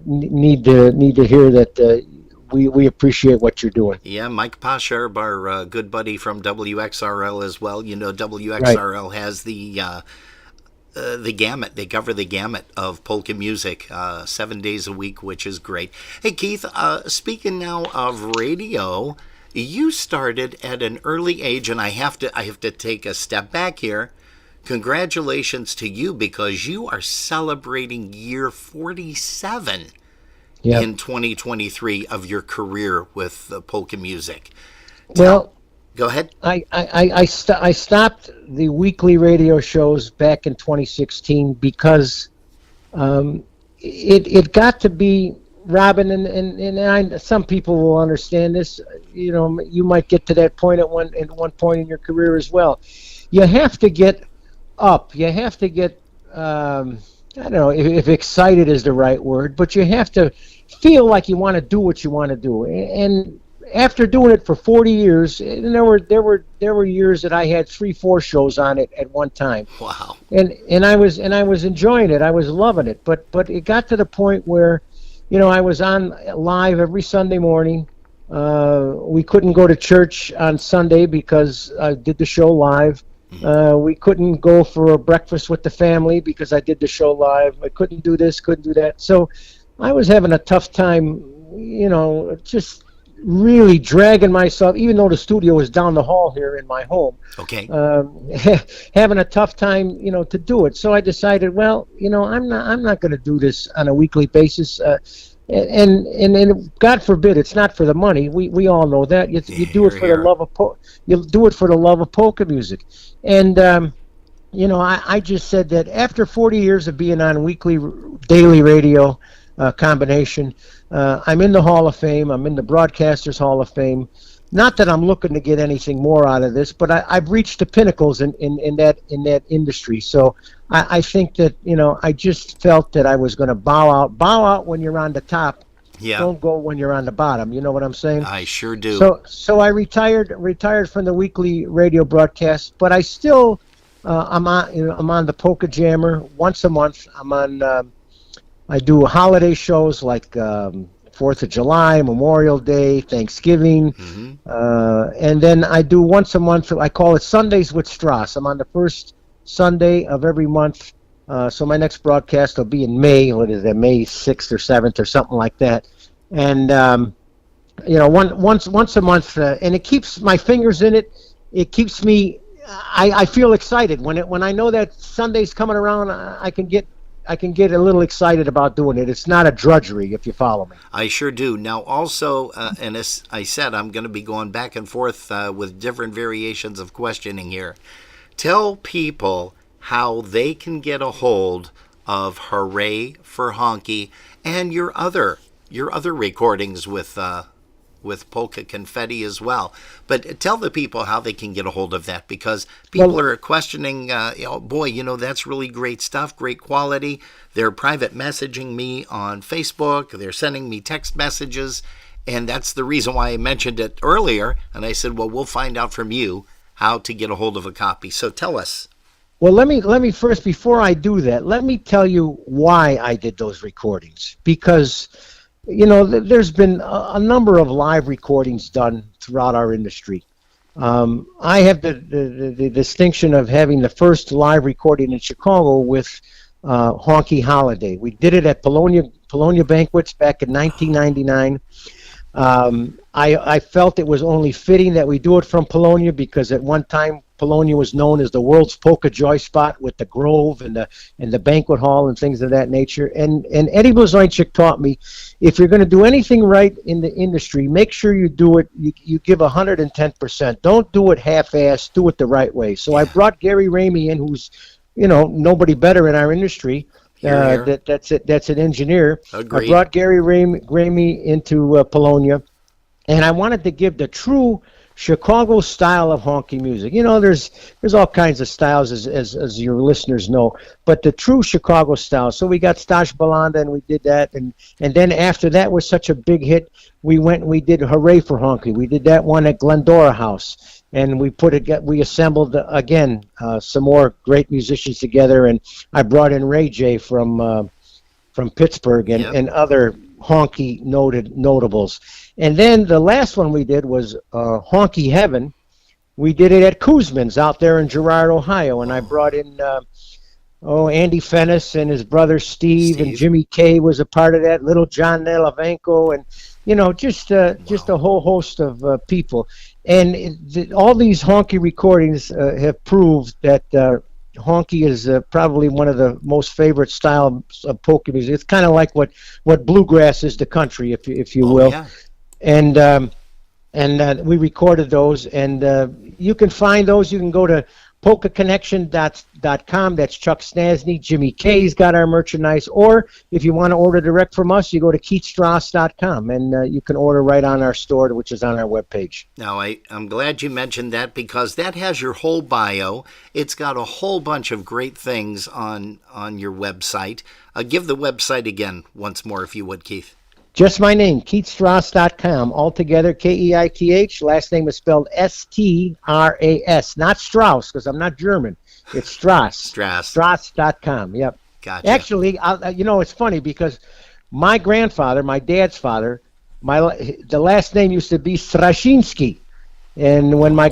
need to hear that we appreciate what you're doing. Yeah, Mike Pasharb, our good buddy from WXRL as well. You know, WXRL has the gamut. They cover the gamut of polka music 7 days a week, which is great. Hey, Keith, speaking now of radio, you started at an early age, and I have to take a step back here. Congratulations to you, because you are celebrating year 47 in 2023 of your career with polka music. Well, go ahead. I stopped the weekly radio shows back in 2016 because it got to be, Robin, and some people will understand this. You know, you might get to that point at one point in your career as well. You have to get up. You have to get I don't know if excited is the right word, but you have to feel like you want to do what you want to do. And after doing it for 40 years, and there were years that I had 3-4 shows on it at one time. Wow. And I was enjoying it. I was loving it. But it got to the point where, you know, I was on live every Sunday morning. We couldn't go to church on Sunday because I did the show live. We couldn't go for a breakfast with the family because I did the show live. I couldn't do this, couldn't do that. So I was having a tough time, you know, just really dragging myself, even though the studio was down the hall here in my home. Okay. Having a tough time, you know, to do it. So I decided, well, you know, I'm not going to do this on a weekly basis. And God forbid, it's not for the money. We all know that. You do it for the love of you do it for the love of polka music. And you know, I just said that after 40 years of being on weekly, daily radio combination, I'm in the Hall of Fame. I'm in the Broadcasters Hall of Fame. Not that I'm looking to get anything more out of this, but I've reached the pinnacles in that industry. So I think that, you know, I just felt that I was going to bow out. Bow out when you're on the top. Yeah. Don't go when you're on the bottom. You know what I'm saying? I sure do. So I retired from the weekly radio broadcast, but I still I'm on the Polka Jammer once a month. I'm on. I do holiday shows like 4th of July, Memorial Day, Thanksgiving, and then I do once a month. I call it Sundays with Stras. I'm on the first Sunday of every month. So my next broadcast will be in May. What is that? May 6th or 7th or something like that. And you know, once a month, and it keeps my fingers in it. It keeps me. I feel excited when I know that Sunday's coming around. I can get a little excited about doing it. It's not a drudgery, if you follow me. I sure do. Now, also, and as I said, I'm going to be going back and forth with different variations of questioning here. Tell people how they can get a hold of Hooray for Honky and your other recordings with Polka Confetti as well. But tell the people how they can get a hold of that, because people are questioning, boy, you know, that's really great stuff, great quality. They're private messaging me on Facebook. They're sending me text messages. And that's the reason why I mentioned it earlier. And I said, well, we'll find out from you how to get a hold of a copy. So tell us. Well, let me first, before I do that, let me tell you why I did those recordings. Because, you know, there's been a number of live recordings done throughout our industry. I have the distinction of having the first live recording in Chicago with Honky Holiday. We did it at Polonia Banquets back in 1999. I felt it was only fitting that we do it from Polonia, because at one time Polonia was known as the world's polka joy spot, with the Grove and the banquet hall and things of that nature. And Eddie Blazonczyk taught me, if you're going to do anything right in the industry, make sure you do it. You give 110%. Don't do it half-assed. Do it the right way. So I brought Gary Ramey in, who's, you know, nobody better in our industry. That's an engineer. Agreed. I brought Gary Ramey into Polonia, and I wanted to give the true Chicago style of honky music. You know, there's all kinds of styles, as your listeners know, but the true Chicago style. So we got Stash Balanda, and we did that, and then after that was such a big hit, we went and we did Hooray for Honky. We did that one at Glendora House, and we assembled again some more great musicians together, and I brought in Ray J from Pittsburgh and other honky notables. And then the last one we did was Honky Heaven. We did it at Kuzman's out there in Girard, Ohio, and I brought in Andy Fennis and his brother Steve, and Jimmy Kay was a part of that, Little John Nelavenko, and just a whole host of people. And all these honky recordings have proved that honky is probably one of the most favorite styles of polka music. It's kind of like what bluegrass is to country, if you will. Yeah. And we recorded those, and you can find those. You can go to polkaconnection.com. That's Chuck Snasny. Jimmy Kay's got our merchandise. Or if you want to order direct from us, you go to KeithStras.com, and you can order right on our store, which is on our webpage. Now, I'm glad you mentioned that, because that has your whole bio. It's got a whole bunch of great things on your website. Give the website again once more, if you would, Keith. Just my name, KeithStras.com, all together, Keith. Last name is spelled Stras, not Strauss, because I'm not German. It's Stras. Stras.com, yep. Gotcha. Actually, it's funny because my grandfather, my dad's father, the last name used to be Strashinsky. And when my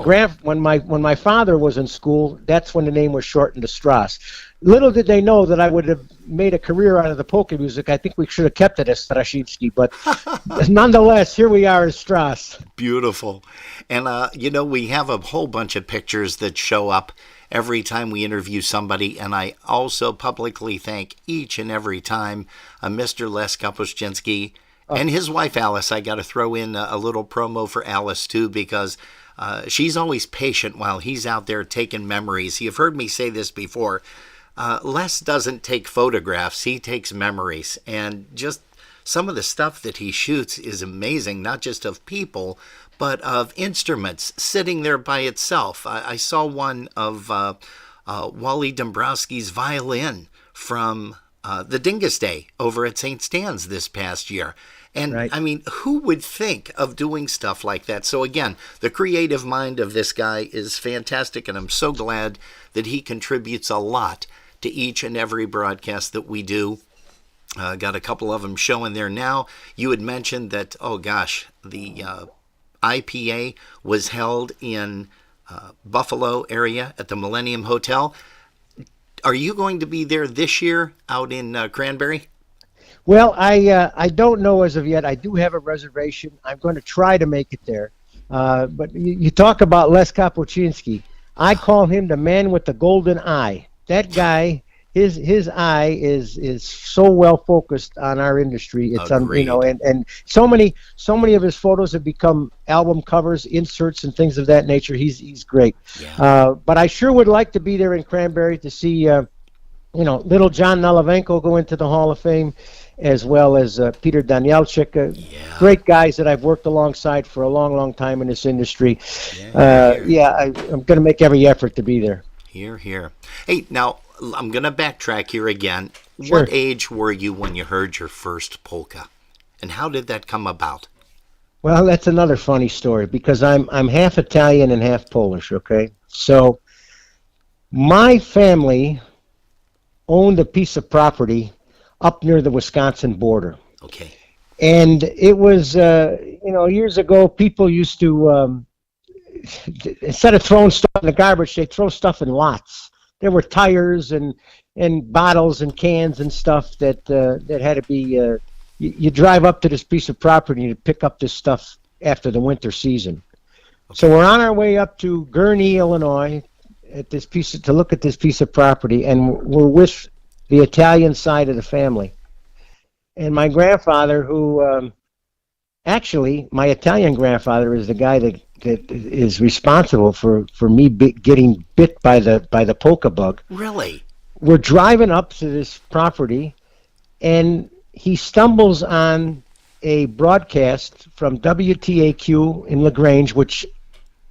father was in school, that's when the name was shortened to Stras. Little did they know that I would have made a career out of the polka music. I think we should have kept it as Strashinsky, but nonetheless, here we are as Stras. Beautiful. And, we have a whole bunch of pictures that show up every time we interview somebody, and I also publicly thank each and every time Mr. Les Kapuscinski and his wife Alice. I got to throw in a little promo for Alice, too, because she's always patient while he's out there taking memories. You've heard me say this before. Les doesn't take photographs, he takes memories, and just some of the stuff that he shoots is amazing, not just of people, but of instruments sitting there by itself. I saw one of Wally Dombrowski's violin from the Dingus Day over at St. Stan's this past year. And, right. I mean, who would think of doing stuff like that? So, again, the creative mind of this guy is fantastic, and I'm so glad that he contributes a lot to each and every broadcast that we do. Got a couple of them showing there now. You had mentioned that, the IPA was held in Buffalo area at the Millennium Hotel. Are you going to be there this year out in Cranberry? Well, I don't know as of yet. I do have a reservation. I'm going to try to make it there. But you talk about Les Kapuscinski. I call him the man with the golden eye. That guy, his eye is so well focused on our industry. It's and so many of his photos have become album covers, inserts, and things of that nature. He's great. Yeah. But I sure would like to be there in Cranberry to see Little John Nelavenko go into the Hall of Fame, as well as Peter Danielczyk, great guys that I've worked alongside for a long, long time in this industry. I'm going to make every effort to be there. Here, here. Hey, now, I'm going to backtrack here again. Sure. What age were you when you heard your first polka? And how did that come about? Well, that's another funny story, because I'm half Italian and half Polish, okay? So my family owned a piece of property up near the Wisconsin border. Okay. And it was, years ago, people used to, instead of throwing stuff in the garbage, they'd throw stuff in lots. There were tires and bottles and cans and stuff that had to be, you drive up to this piece of property and you pick up this stuff after the winter season. Okay. So we're on our way up to Gurnee, Illinois, to look at this piece of property, and we're with the Italian side of the family. And my grandfather, who actually, my Italian grandfather is the guy that is responsible for me getting bit by the polka bug. Really? We're driving up to this property, and he stumbles on a broadcast from WTAQ in LaGrange, which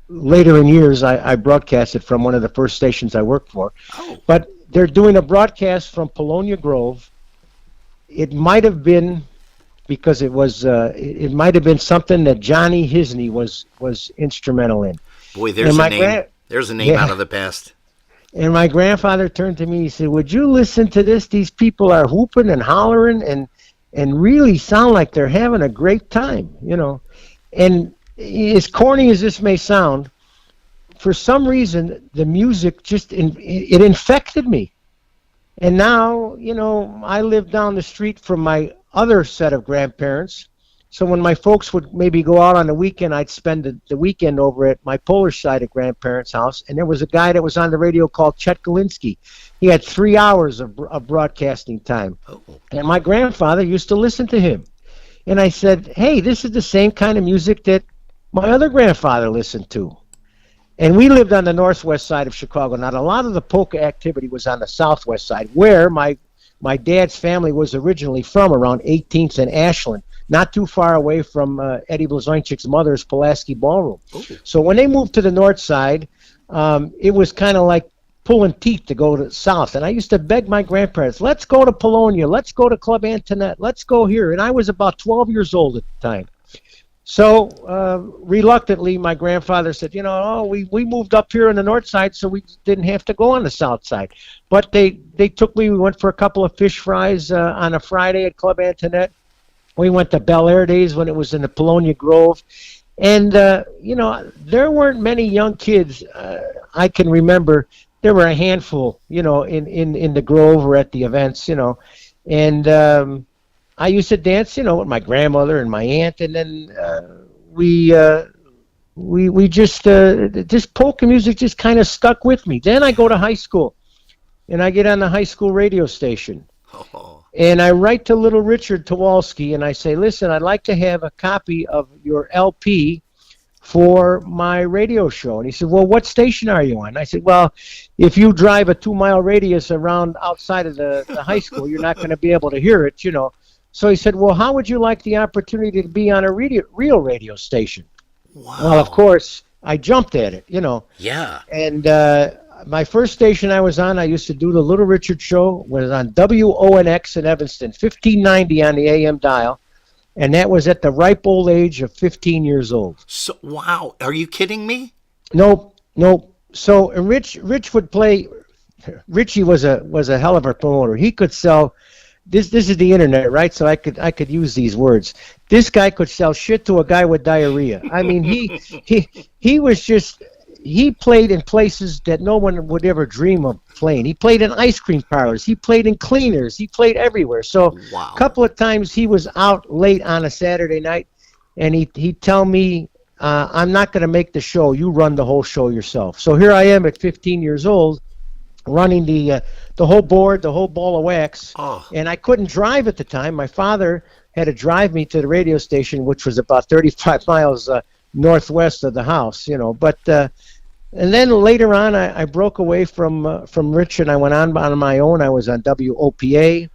later in years, I broadcasted from one of the first stations I worked for. But they're doing a broadcast from Polonia Grove. It might have been because it might have been something that Johnny Hisney was instrumental in. Boy, there's a name. There's a name out of the past. And my grandfather turned to me. He said, "Would you listen to this? These people are whooping and hollering and really sound like they're having a great time, you know." And as corny as this may sound, for some reason the music just it infected me. And now, you know, I live down the street from my other set of grandparents. So when my folks would maybe go out on the weekend, I'd spend the weekend over at my Polish side of grandparents' house. And there was a guy that was on the radio called Chet Galinsky. He had 3 hours of broadcasting time. And my grandfather used to listen to him. And I said, hey, this is the same kind of music that my other grandfather listened to. And we lived on the northwest side of Chicago. Now, a lot of the polka activity was on the southwest side, where my dad's family was originally from, around 18th and Ashland, not too far away from Eddie Blazończyk's mother's Pulaski Ballroom. So when they moved to the north side, it was kind of like pulling teeth to go to the south. And I used to beg my grandparents, let's go to Polonia, let's go to Club Antoinette, let's go here. And I was about 12 years old at the time. So reluctantly, my grandfather said, you know, oh, we moved up here on the north side, so we didn't have to go on the south side. But they took me. We went for a couple of fish fries on a Friday at Club Antoinette. We went to Bel Air days when it was in the Polonia Grove. And, you know, there weren't many young kids I can remember. There were a handful, you know, in the Grove or at the events, you know. And I used to dance, you know, with my grandmother and my aunt, and then we just this polka music just kind of stuck with me. Then I go to high school, and I get on the high school radio station, and I write to little Richard Towalski, and I say, listen, I'd like to have a copy of your LP for my radio show. And he said, well, what station are you on? And I said, well, if you drive a 2-mile radius around outside of the high school, you're not going to be able to hear it, you know. So he said, well, how would you like the opportunity to be on a real radio station? Wow. Well, of course, I jumped at it, you know. Yeah. And my first station I was on, I used to do the Little Richard Show, was on WONX in Evanston, 1590 on the AM dial. And that was at the ripe old age of 15 years old. So, wow. Are you kidding me? Nope. So Rich would play. Richie was a hell of a promoter. He could sell. This is the internet, right? So I could use these words. This guy could sell shit to a guy with diarrhea. I mean, he was just, he played in places that no one would ever dream of playing. He played in ice cream parlors. He played in cleaners. He played everywhere. So a couple of times he was out late on a Saturday night, and he'd tell me, I'm not going to make the show. You run the whole show yourself. So here I am at 15 years old, running the whole board, the whole ball of wax, and I couldn't drive at the time. My father had to drive me to the radio station, which was about 35 miles northwest of the house, you know. But and then later on, I broke away from Rich, and I went on my own. I was on WOPA,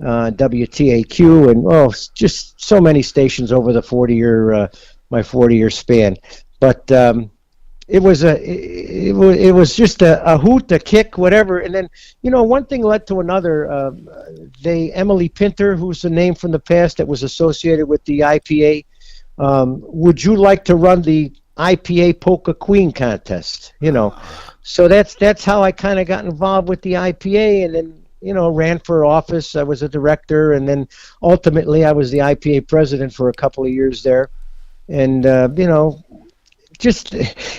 WTAQ, and just so many stations over the my 40-year span. But it was just a hoot, a kick, whatever. And then, you know, one thing led to another. Emily Pinter, who's a name from the past that was associated with the IPA, would you like to run the IPA Polka Queen contest? You know, so that's how I kind of got involved with the IPA, and then, you know, ran for office. I was a director, and then ultimately I was the IPA president for a couple of years there. And you know, just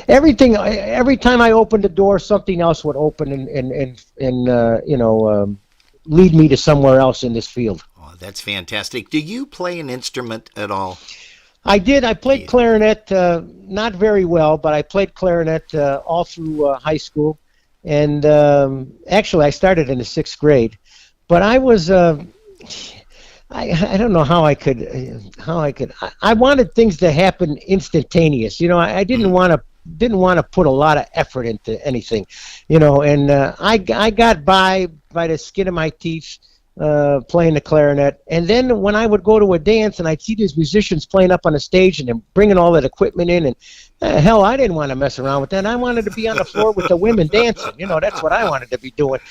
everything. Every time I opened the door, something else would open and you know, lead me to somewhere else in this field. Oh, that's fantastic. Do you play an instrument at all? I did. I played clarinet, not very well, but I played clarinet all through high school, and actually I started in the 6th grade. But I was. I don't know how I could. I wanted things to happen instantaneous. You know, I didn't want to put a lot of effort into anything. You know, and I got by the skin of my teeth. playing the clarinet. And then when I would go to a dance and I'd see these musicians playing up on the stage and then bringing all that equipment in, and hell, I didn't want to mess around with that. I wanted to be on the floor with the women dancing. That's what I wanted to be doing.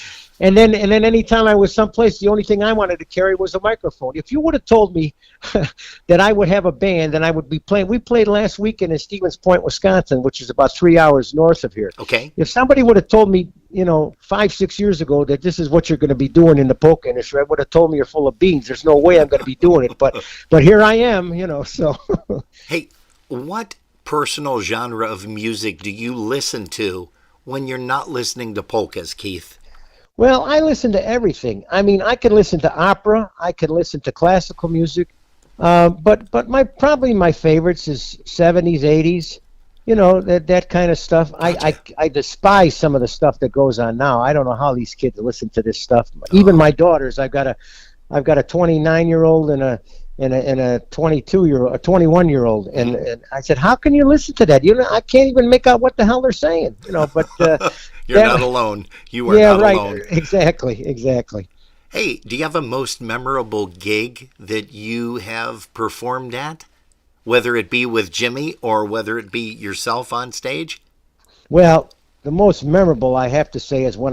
And then anytime I was someplace, the only thing I wanted to carry was a microphone. If you would have told me that I would have a band and I would be playing, we played last weekend in Stevens Point, Wisconsin, which is about 3 hours north of here. Okay. If somebody would have told me, 5-6 years ago that this is what you're going to be doing in the polka industry, I would have told me you're full of beans. There's no way I'm going to be doing it. But here I am, so. Hey, what personal genre of music do you listen to when you're not listening to polkas, Keith? Well, I listen to everything. I mean, I could listen to opera. I could listen to classical music. But probably my favorites is 70s, 80s. That kind of stuff. I despise some of the stuff that goes on now. I don't know how these kids listen to this stuff. Even my daughters. I've got a 29-year-old and a 22-year-old, a 21-year-old, and I said, how can you listen to that? I can't even make out what the hell they're saying. But you're not alone. You are not alone. Exactly. Hey, do you have a most memorable gig that you have performed at, whether it be with Jimmy or whether it be yourself on stage? Well, the most memorable, I have to say, is when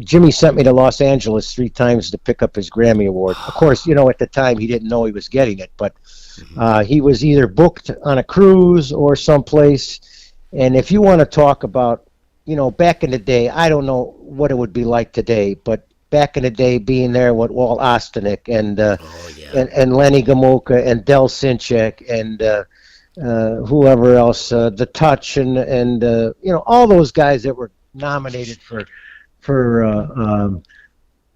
Jimmy sent me to Los Angeles 3 times to pick up his Grammy Award. Of course, at the time he didn't know he was getting it, but he was either booked on a cruise or someplace. And if you want to talk about, back in the day, I don't know what it would be like today, but back in the day, being there with Walt Ostanek and Lenny Gomulka and Del Sinchek and whoever else, The Touch and all those guys that were nominated for the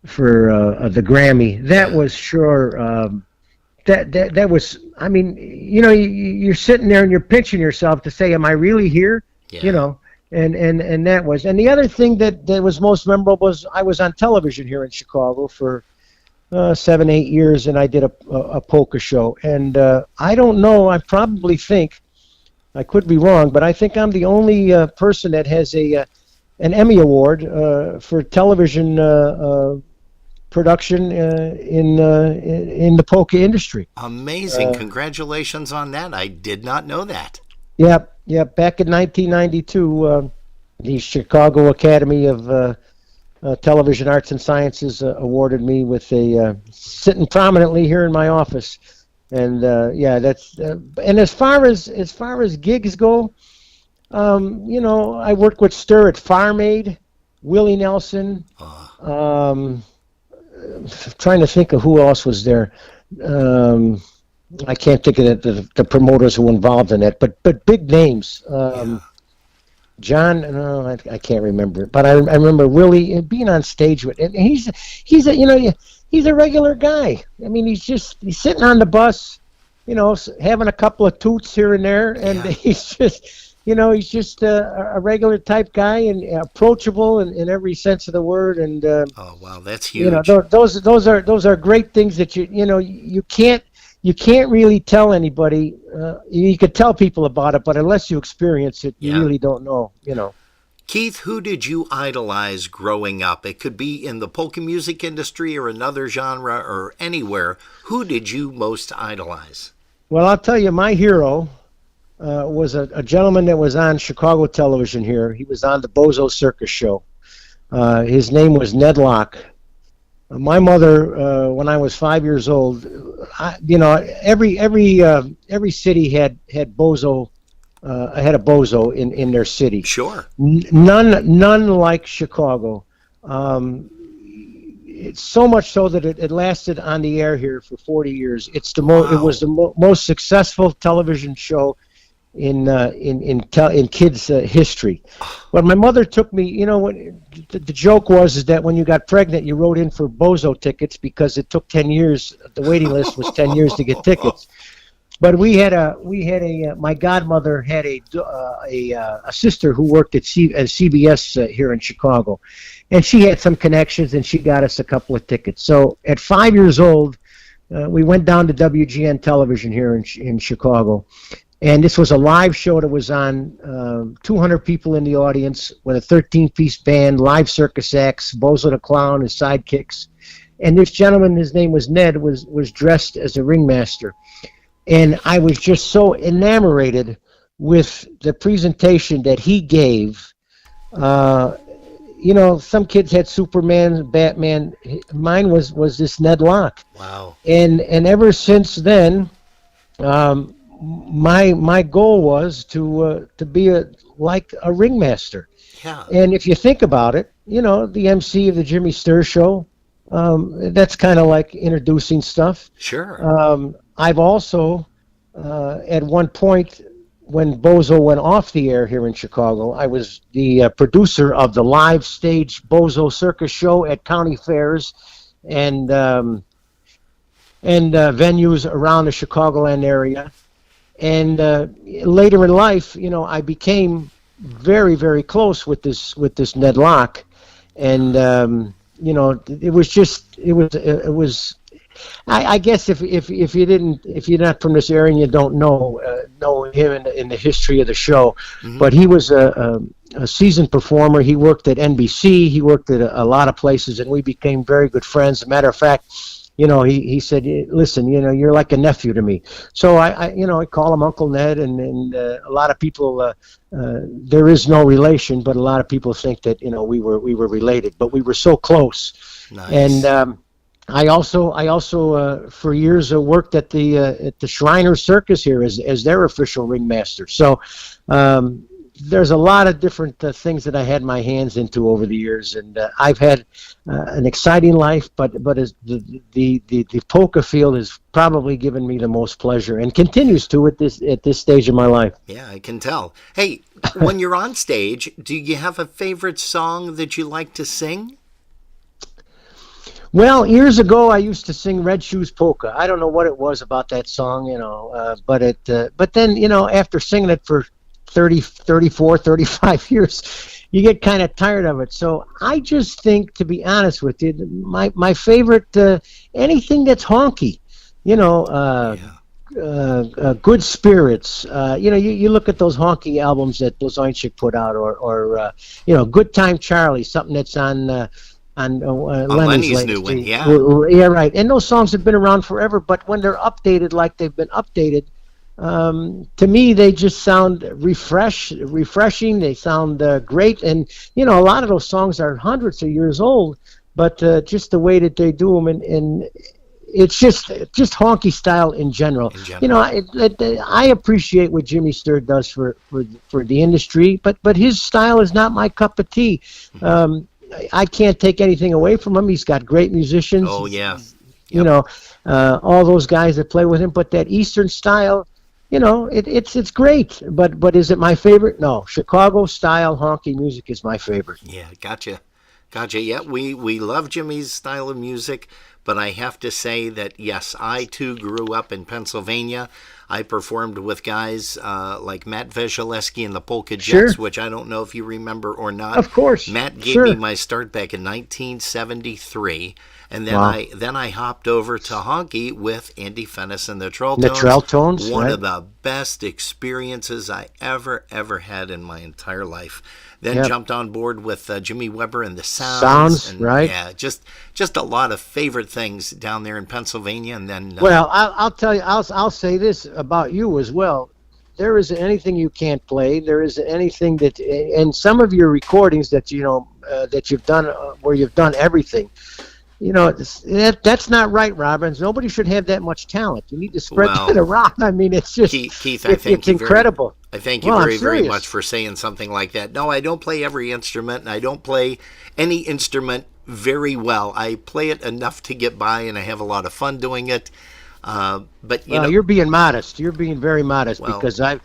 Grammy. That was sure. That was. I mean, you're sitting there and you're pinching yourself to say, "Am I really here?" Yeah. And that was. And the other thing that was most memorable was I was on television here in Chicago for 7-8 years, and I did a polka show. And I don't know, I probably think, I could be wrong, but I think I'm the only person that has an Emmy Award for television production in the polka industry. Amazing. Congratulations on that. I did not know that. Yep. Back in 1992, the Chicago Academy of Television Arts and Sciences awarded me with sitting prominently here in my office, and that's and as far as gigs go, I worked with Stir at Farm Aid, Willie Nelson, trying to think of who else was there. I can't think of the promoters who were involved in it, but big names. John, no, I can't remember, but I remember Willie being on stage with, and he's a regular guy. I mean, he's sitting on the bus, having a couple of toots here and there, and he's just a regular type guy and approachable in every sense of the word. And oh wow, that's huge. Those are great things that you can't really tell anybody. You could tell people about it, but unless you experience it, you really don't know, Keith, who did you idolize growing up? It could be in the polka music industry or another genre or anywhere. Who did you most idolize? Well, I'll tell you, my hero was a gentleman that was on Chicago television here. He was on the Bozo Circus show. His name was Ned Locke. My mother, when I was 5 years old, every city had Bozo, had a Bozo in their city. Sure. None like Chicago. It's so much so that it lasted on the air here for 40 years. It was the most successful television show in kids' history. When my mother took me, the joke was that when you got pregnant, you wrote in for Bozo tickets because it took 10 years. The waiting list was 10 years to get tickets. But my godmother had a sister who worked at CBS here in Chicago, and she had some connections, and she got us a couple of tickets. So at 5 years old, we went down to WGN television here in Chicago. And this was a live show that was on, 200 people in the audience with a 13-piece band, live circus acts, Bozo the Clown, his sidekicks. and this gentleman, his name was Ned, was dressed as a ringmaster, and I was just so enamored with the presentation that he gave. Some kids had Superman, Batman. Mine was this Ned Locke. Wow. And ever since then, my goal was to be like a ringmaster. Yeah. And if you think about it, the MC of the Jimmy Sturr Show, that's kind of like introducing stuff. Sure. I've also, at one point, when Bozo went off the air here in Chicago, I was the producer of the live stage Bozo Circus show at county fairs and venues around the Chicagoland area. And later in life, I became very, very close with this Ned Locke, and it was. I guess if you're not from this area and you don't know him in the history of the show, but he was a seasoned performer. He worked at NBC. He worked at a lot of places, and we became very good friends. As a matter of fact, he said, listen, you're like a nephew to me. So I call him Uncle Ned, and a lot of people, there is no relation, but a lot of people think that we were related, but we were so close. Nice. And I also for years worked at the Shriner Circus here as their official ringmaster. So there's a lot of different things that I had my hands into over the years, and I've had an exciting life. But as the polka field has probably given me the most pleasure, and continues to at this stage of my life. Yeah, I can tell. Hey, when you're on stage, do you have a favorite song that you like to sing? Well, years ago, I used to sing Red Shoes Polka. I don't know what it was about that song, but then, after singing it for 30, 34, 35 years, you get kind of tired of it. So I just think, to be honest with you, my favorite, anything that's honky, Good Spirits. You look at those honky albums that Blazonczyk put out, or Good Time Charlie, something that's on Lenny's new one, yeah. Yeah, right. And those songs have been around forever, but when they're updated like they've been updated, to me they just sound refreshing. They sound great, and a lot of those songs are hundreds of years old, but just the way that they do them, and it's just honky style in general. I appreciate what Jimmy Sturr does for the industry, but his style is not my cup of tea. I can't take anything away from him. He's got great musicians. Oh, yeah. All those guys that play with him. But that Eastern style, it's great. But is it my favorite? No. Chicago style honky music is my favorite. Yeah, gotcha. Yeah, we love Jimmy's style of music, but I have to say that, yes, I too grew up in Pennsylvania. I performed with guys like Matt Weseleski and the Polka Jets, which I don't know if you remember or not. Of course. Matt gave me my start back in 1973, and then I hopped over to honky with Andy Fennis and the Trelltones. The Trelltones, one of the best experiences I ever had in my entire life. Then jumped on board with Jimmy Weber and the Sounds. And, right? Yeah, just a lot of favorite things down there in Pennsylvania. And then well, I'll tell you, I'll say this about you as well. There isn't anything you can't play. There isn't anything that, and some of your recordings that that you've done where you've done everything. That's not right, Robbins. Nobody should have that much talent. You need to spread that around. I mean, it's just Keith, it's incredible. I thank you very much for saying something like that. No, I don't play every instrument, and I don't play any instrument very well. I play it enough to get by, and I have a lot of fun doing it. But you're being modest. You're being very modest, because I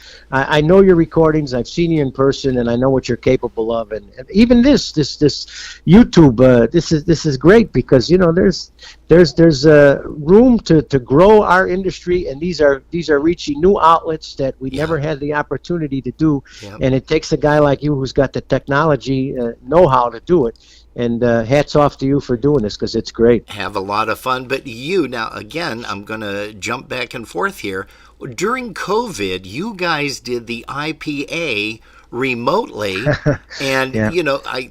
know your recordings. I've seen you in person, and I know what you're capable of. And even this YouTube, this is great, because there's room to grow our industry, and these are reaching new outlets that we never had the opportunity to do. And it takes a guy like you who's got the technology know-how to do it. And hats off to you for doing this, because it's great. Have a lot of fun. But now, again, I'm going to jump back and forth here. During COVID, you guys did the IPA remotely. And, Yeah.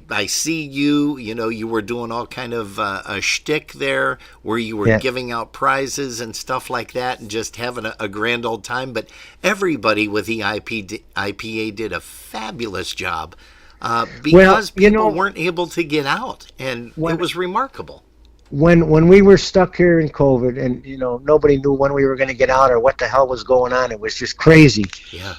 I see you were doing all kind of a shtick there where you were Yeah. giving out prizes and stuff like that and just having a grand old time. But everybody with the IPA did a fabulous job because people weren't able to get out. And it was remarkable. When we were stuck here in COVID, and nobody knew when we were going to get out or what the hell was going on, it was just crazy. Yeah.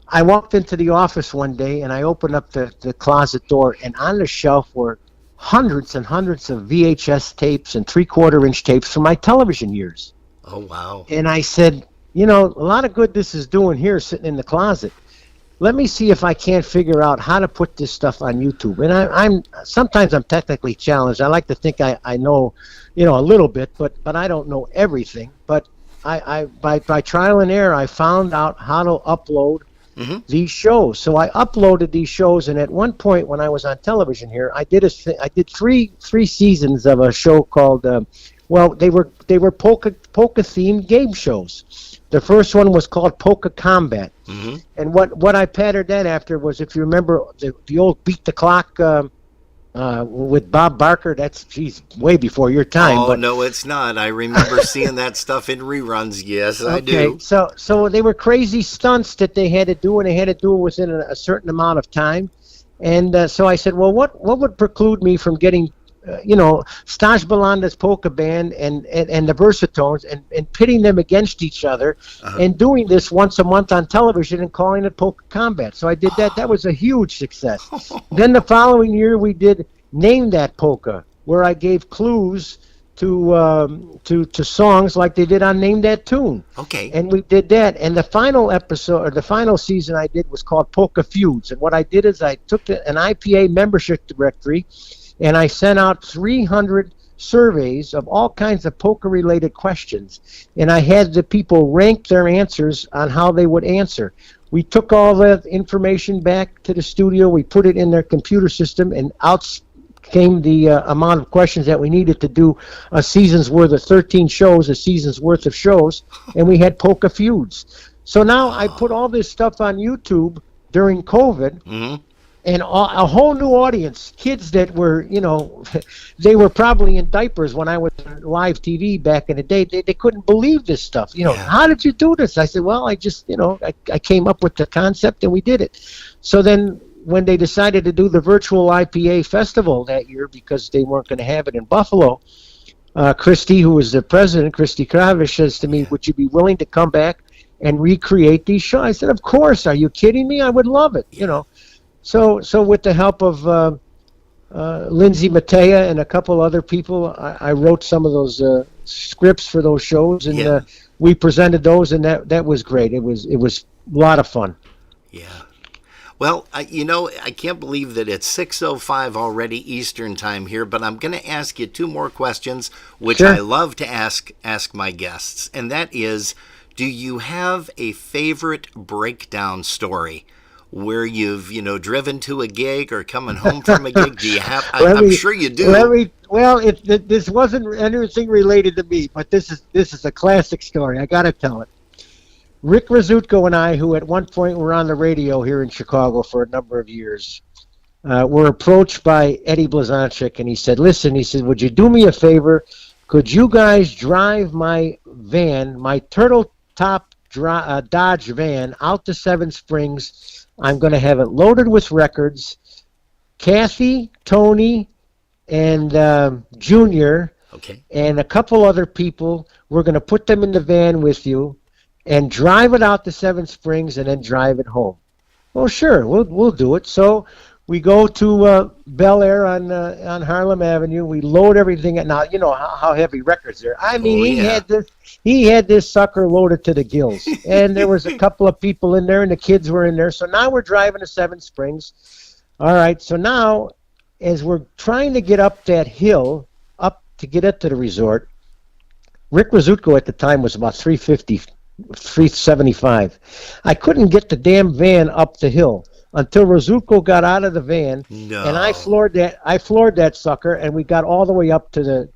I walked into the office one day and I opened up the closet door, and on the shelf were hundreds and hundreds of VHS tapes and 3/4-inch tapes from my television years. Oh, wow. And I said, a lot of good this is doing here sitting in the closet. Let me see if I can't figure out how to put this stuff on YouTube. And I'm sometimes I'm technically challenged. I like to think I know, a little bit, but I don't know everything. But I by trial and error, I found out how to upload these shows. So I uploaded these shows, and at one point when I was on television here, I did three seasons of a show called they were polka themed game shows. The first one was called Polka Combat. And what I patterned that after was, if you remember the old Beat the Clock with Bob Barker, that's way before your time. Oh, but, no, it's not. I remember seeing that stuff in reruns. Yes, I do. Okay, so they were crazy stunts that they had to do, and they had to do it within a certain amount of time. And so I said, well, what would preclude me from getting Staj Balanda's polka band and the Versatones and pitting them against each other and doing this once a month on television and calling it Polka Combat. So I did that. That was a huge success. Then the following year we did Name That Polka, where I gave clues to songs like they did on Name That Tune. Okay. And we did that. And the final episode, or the final season I did, was called Polka Feuds. And what I did is I took an IPA membership directory and I sent out 300 surveys of all kinds of polka-related questions. And I had the people rank their answers on how they would answer. We took all that information back to the studio, we put it in their computer system, and out came the amount of questions that we needed to do a season's worth of 13 shows, a season's worth of shows, and we had polka feuds. So now I put all this stuff on YouTube during COVID, and a whole new audience, kids that were, they were probably in diapers when I was on live TV back in the day. They couldn't believe this stuff. How did you do this? I said, well, I just, I came up with the concept and we did it. So then when they decided to do the virtual IPA festival that year, because they weren't going to have it in Buffalo, Christy, who was the president, Christy Kravish, says to me, would you be willing to come back and recreate these shows? I said, of course. Are you kidding me? I would love it, So with the help of Lindsay Matea and a couple other people, I wrote some of those scripts for those shows, and we presented those, and that was great. It was a lot of fun. Yeah. Well, I can't believe that it's 6:05 already Eastern time here, but I'm going to ask you two more questions, which I love to ask my guests, and that is, do you have a favorite breakdown story where you've, driven to a gig or coming home from a gig? Do you have? I'm sure you do. This wasn't anything related to me, but this is a classic story. I got to tell it. Rick Rizutko and I, who at one point were on the radio here in Chicago for a number of years, were approached by Eddie Blazonczyk, and he said, listen, would you do me a favor? Could you guys drive my van, my turtle top Dodge van, out to Seven Springs? I'm going to have it loaded with records. Kathy, Tony, and Junior, and a couple other people, we're going to put them in the van with you and drive it out to Seven Springs and then drive it home. Well, sure, we'll do it. So we go to Bel Air on Harlem Avenue. We load everything. Now, you know how heavy records are. I mean, he had this sucker loaded to the gills. And there was a couple of people in there, and the kids were in there. So now we're driving to Seven Springs. All right, so now as we're trying to get up that hill, up to get up to the resort, Rick Rizutko at the time was about 375. I couldn't get the damn van up the hill until Rizutko got out of the van, and I floored that sucker, and we got all the way up to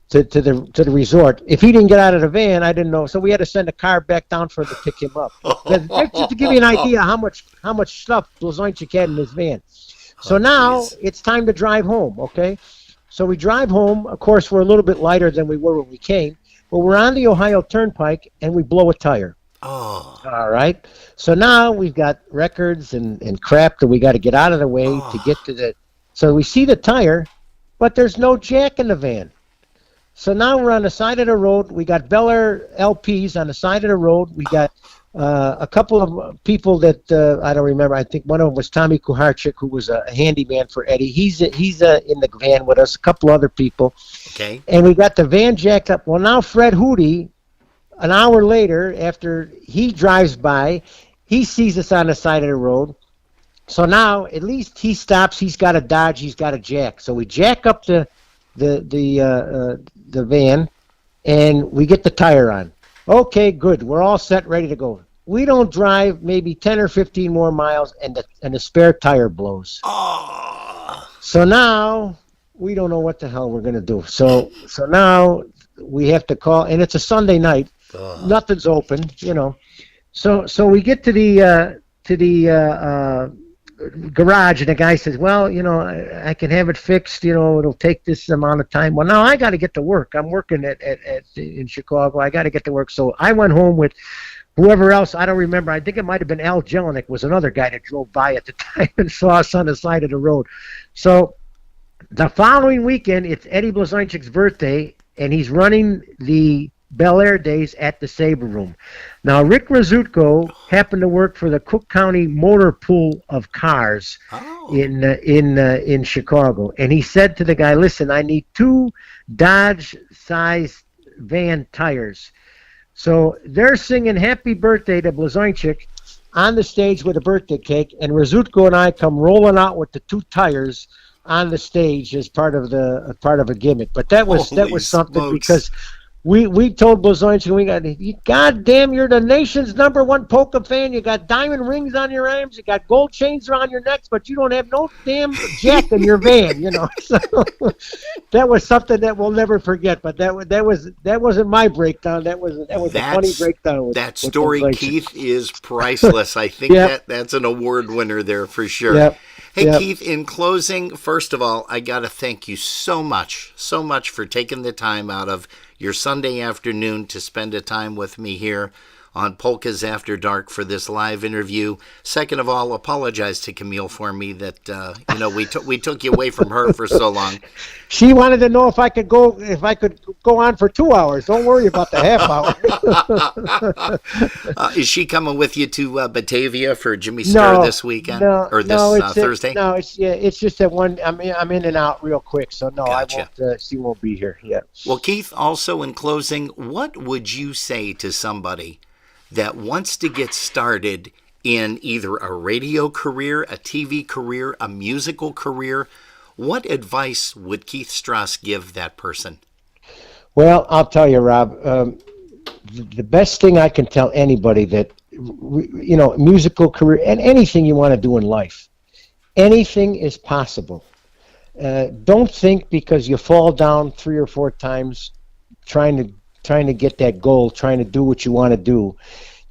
to the resort. If he didn't get out of the van, I didn't know. So we had to send a car back down for him to pick him up. That's just to give you an idea how much stuff Blazonczyk had in his van. So now it's time to drive home. Okay, so we drive home. Of course, we're a little bit lighter than we were when we came, but we're on the Ohio Turnpike and we blow a tire. Oh. All right. So now we've got records and crap that we got to get out of the way to get to the. So we see the tire, but there's no jack in the van. So now we're on the side of the road. We got Bel Air LPs on the side of the road. We got a couple of people that I don't remember. I think one of them was Tommy Kuharczyk, who was a handyman for Eddie. He's in the van with us. A couple other people. Okay. And we got the van jacked up. Well, now Fred Hootie, an hour later, after he drives by, he sees us on the side of the road. So now, at least he stops. He's got a Dodge. He's got a jack. So we jack up the van, and we get the tire on. Okay, good. We're all set, ready to go. We don't drive maybe 10 or 15 more miles, and the spare tire blows. So now we don't know what the hell we're gonna do. So now we have to call, and it's a Sunday night. Nothing's open, you know. So we get to the garage, and the guy says, well, you know, I can have it fixed, you know, it'll take this amount of time. Well, now I got to get to work. I'm working in Chicago. I got to get to work. So I went home with whoever else. I don't remember. I think it might have been Al Jelinek was another guy that drove by at the time and saw us on the side of the road. So the following weekend, it's Eddie Blazonczyk's birthday, and he's running the Bel Air Days at the Sabre Room. Now, Rick Rizutko happened to work for the Cook County Motor Pool of Cars in Chicago, and he said to the guy, "Listen, I need 2 Dodge-sized van tires." So they're singing "Happy Birthday" to Blazonczyk on the stage with a birthday cake, and Rizutko and I come rolling out with the 2 tires on the stage as part of a gimmick. But that was something, because we told Blazonczyk, God damn, you're the nation's #1 polka fan. You got diamond rings on your arms, you got gold chains around your necks, but you don't have no damn jack in your van, you know. So that was something that we'll never forget. But that wasn't my breakdown. That was a funny breakdown. That story, Keith, is priceless. I think that's an award winner there for sure. Yep. Hey, Keith, in closing, first of all, I got to thank you so much for taking the time out of your Sunday afternoon to spend a time with me here on Polkas After Dark for this live interview. Second of all, apologize to Camille for me that we took you away from her for so long. She wanted to know if I could go on for 2 hours. Don't worry about the half hour. Is she coming with you to Batavia for Jimmy Stir this weekend or this Thursday? No, it's just that one. I'm in and out real quick, so no, Gotcha. I won't. She won't be here yet. Well, Keith, also in closing, what would you say to somebody that wants to get started in either a radio career, a TV career, a musical career? What advice would Keith Stras give that person? Well, I'll tell you, Rob, the best thing I can tell anybody that, you know, musical career and anything you want to do in life, anything is possible. Don't think because you fall down 3 or 4 times trying to get that goal, trying to do what you want to do,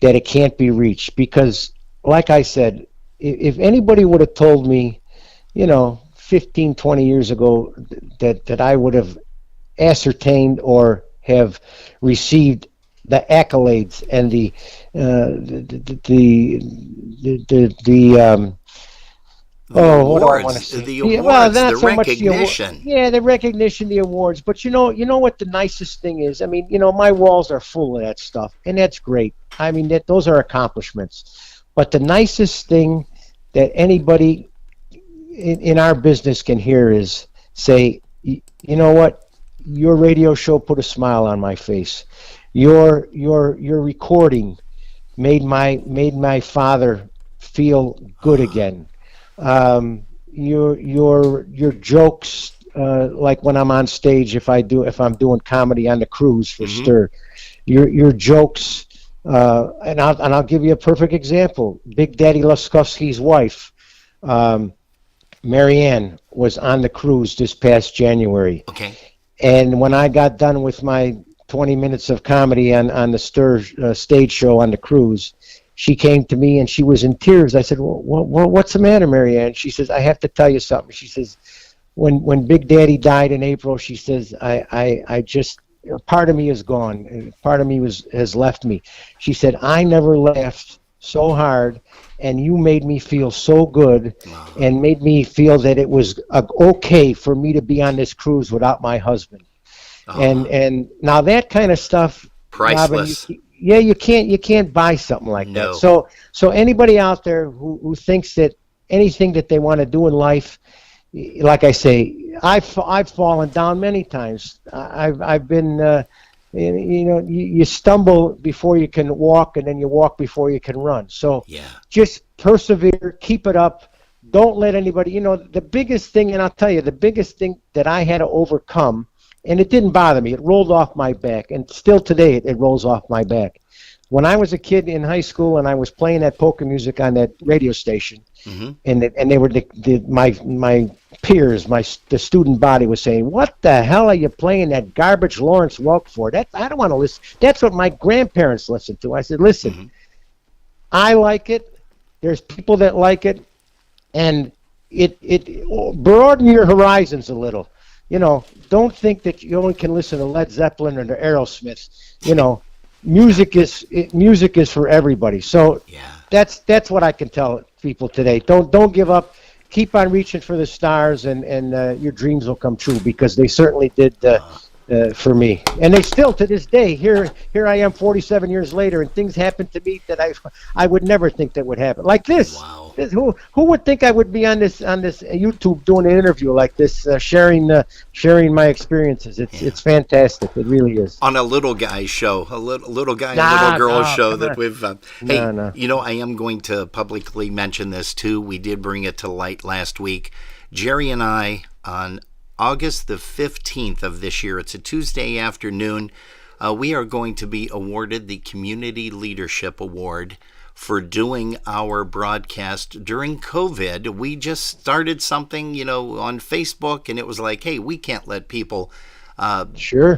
that it can't be reached. Because, like I said, if anybody would have told me, you know, 15, 20 years ago that I would have ascertained or have received the accolades and the what do I want to say? The awards, not the so recognition. Much the recognition, the awards. But you know what the nicest thing is? I mean, you know, my walls are full of that stuff, and that's great. I mean, those are accomplishments. But the nicest thing that anybody in our business can hear is say, you know what? Your radio show put a smile on my face. Your recording made my father feel good again. Your jokes, like when I'm on stage, if I'm doing comedy on the cruise for Stir, your jokes, and I'll give you a perfect example. Big Daddy Laskovsky's wife, Marianne, was on the cruise this past January. Okay. And when I got done with my 20 minutes of comedy on the stage show on the cruise, she came to me and she was in tears. I said, what's the matter, Marianne? She says, I have to tell you something. She says, when Big Daddy died in April, she says, I just, part of me is gone. And part of me has left me. She said, I never laughed so hard, and you made me feel so good and made me feel that it was okay for me to be on this cruise without my husband. And now that kind of stuff, priceless. Robin, you can't buy something like that. So anybody out there who thinks that anything that they want to do in life, like I say, I've fallen down many times. I've been you stumble before you can walk, and then you walk before you can run. So just persevere, keep it up. Don't let anybody. The biggest thing, and I'll tell you, the biggest thing that I had to overcome. And it didn't bother me. It rolled off my back. And still today, it rolls off my back. When I was a kid in high school and I was playing that polka music on that radio station, and they were my peers, the student body was saying, what the hell are you playing that garbage Lawrence Welk for? I don't want to listen. That's what my grandparents listened to. I said, listen, I like it. There's people that like it. And it broaden your horizons a little. Don't think that you only can listen to Led Zeppelin or to Aerosmith. Music is for everybody. So that's what I can tell people today. Don't give up. Keep on reaching for the stars, and your dreams will come true, because they certainly did for me. And they still, to this day, here I am 47 years later, and things happen to me that I would never think that would happen. Like this. Wow. Who would think I would be on this YouTube doing an interview like this, sharing my experiences? It's fantastic. It really is. On a little guy show, a little guy, little girl show that we've. I am going to publicly mention this too. We did bring it to light last week. Jerry and I, on August the 15th of this year, it's a Tuesday afternoon, we are going to be awarded the Community Leadership Award for doing our broadcast during COVID. We just started something, on Facebook, and it was like, hey, we can't let people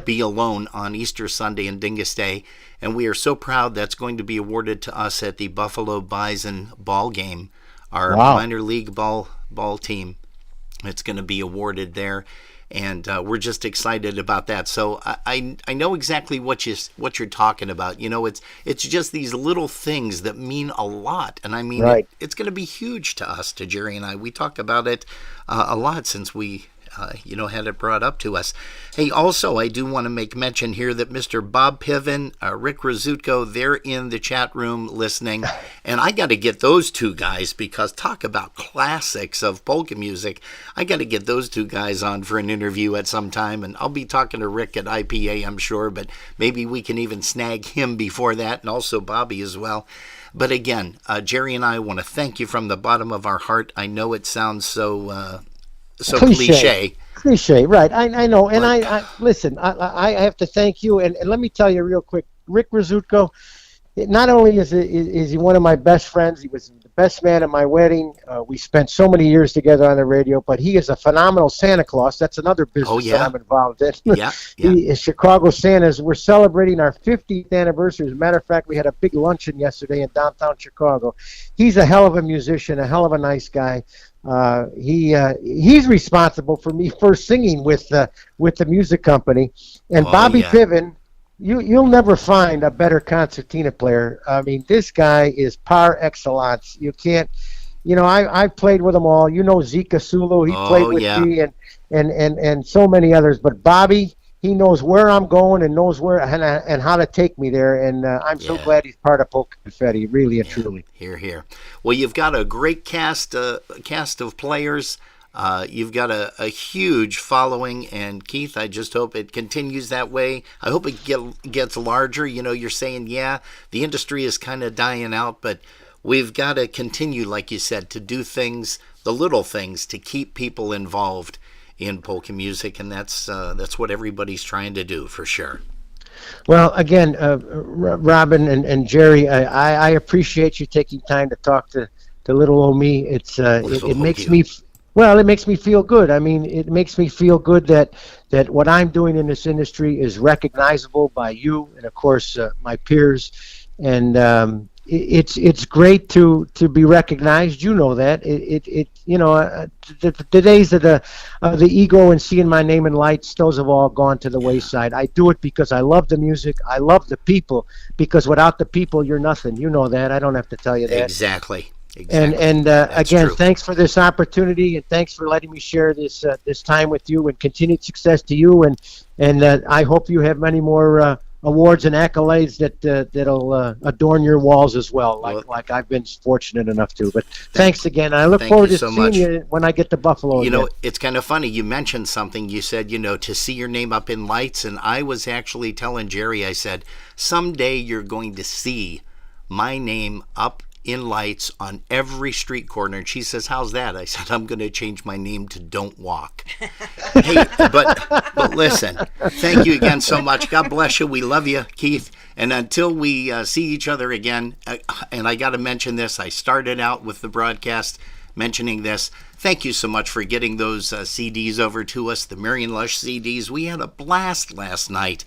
be alone on Easter Sunday and Dingus Day. And we are so proud that's going to be awarded to us at the Buffalo Bison ball game, our minor league ball team. It's going to be awarded there. And we're just excited about that. So I know exactly what you're talking about. It's just these little things that mean a lot. And I mean, it's going to be huge to us, to Jerry and I. We talk about it a lot since we had it brought up to us. Hey, also, I do want to make mention here that Mr. Bob Piven, Rick Rizutko, they're in the chat room listening. And I got to get those two guys, because talk about classics of polka music. I got to get those two guys on for an interview at some time. And I'll be talking to Rick at IPA, I'm sure. But maybe we can even snag him before that, and also Bobby as well. But again, Jerry and I want to thank you from the bottom of our heart. I know it sounds so cliche. Cliche, right? I know, and I listen. I have to thank you, and let me tell you real quick. Rick Rizutko, not only is he one of my best friends, he was the best man at my wedding. We spent so many years together on the radio, but he is a phenomenal Santa Claus. That's another business that I'm involved in. He is Chicago Santas. We're celebrating our 50th anniversary. As a matter of fact, we had a big luncheon yesterday in downtown Chicago. He's a hell of a musician, a hell of a nice guy. He's responsible for me first singing with the music company. And Bobby Piven, you'll never find a better concertina player. I mean, this guy is par excellence. You can't, I've played with them all. Zika Sulu, he played with me, and so many others. But Bobby, he knows where I'm going and knows where and how to take me there. And I'm so glad he's part of Polka Confetti, really and truly. Hear, hear. Well, you've got a great cast of players. You've got a huge following, and Keith, I just hope it continues that way. I hope it gets larger. You're saying, the industry is kind of dying out, but we've got to continue, like you said, to do things, the little things, to keep people involved in polka music, and that's what everybody's trying to do, for sure. Well, again, Robin and Jerry, I appreciate you taking time to talk to little old me. It Well, it makes me feel good. I mean, it makes me feel good that what I'm doing in this industry is recognizable by you and, of course, my peers. And it's great to be recognized. You know that. The days of the ego and seeing my name in lights, those have all gone to the wayside. I do it because I love the music. I love the people. Because without the people, you're nothing. You know that. I don't have to tell you that. Exactly. And again, true. thanks for this opportunity, and thanks for letting me share this time with you. And continued success to you. And I hope you have many more awards and accolades that'll adorn your walls as well, like I've been fortunate enough to. But thanks again. I look forward to seeing you when I get to Buffalo. You know, it's kind of funny. You mentioned something. You said, to see your name up in lights, and I was actually telling Jerry, I said, someday you're going to see my name up in lights on every street corner. And she says, how's that? I said, I'm going to change my name to Don't Walk. Hey, but listen, thank you again so much. God bless you. We love you, Keith. And until we see each other again, and I got to mention this, I started out with the broadcast mentioning this. Thank you so much for getting those CDs over to us, the Marion Lush CDs. We had a blast last night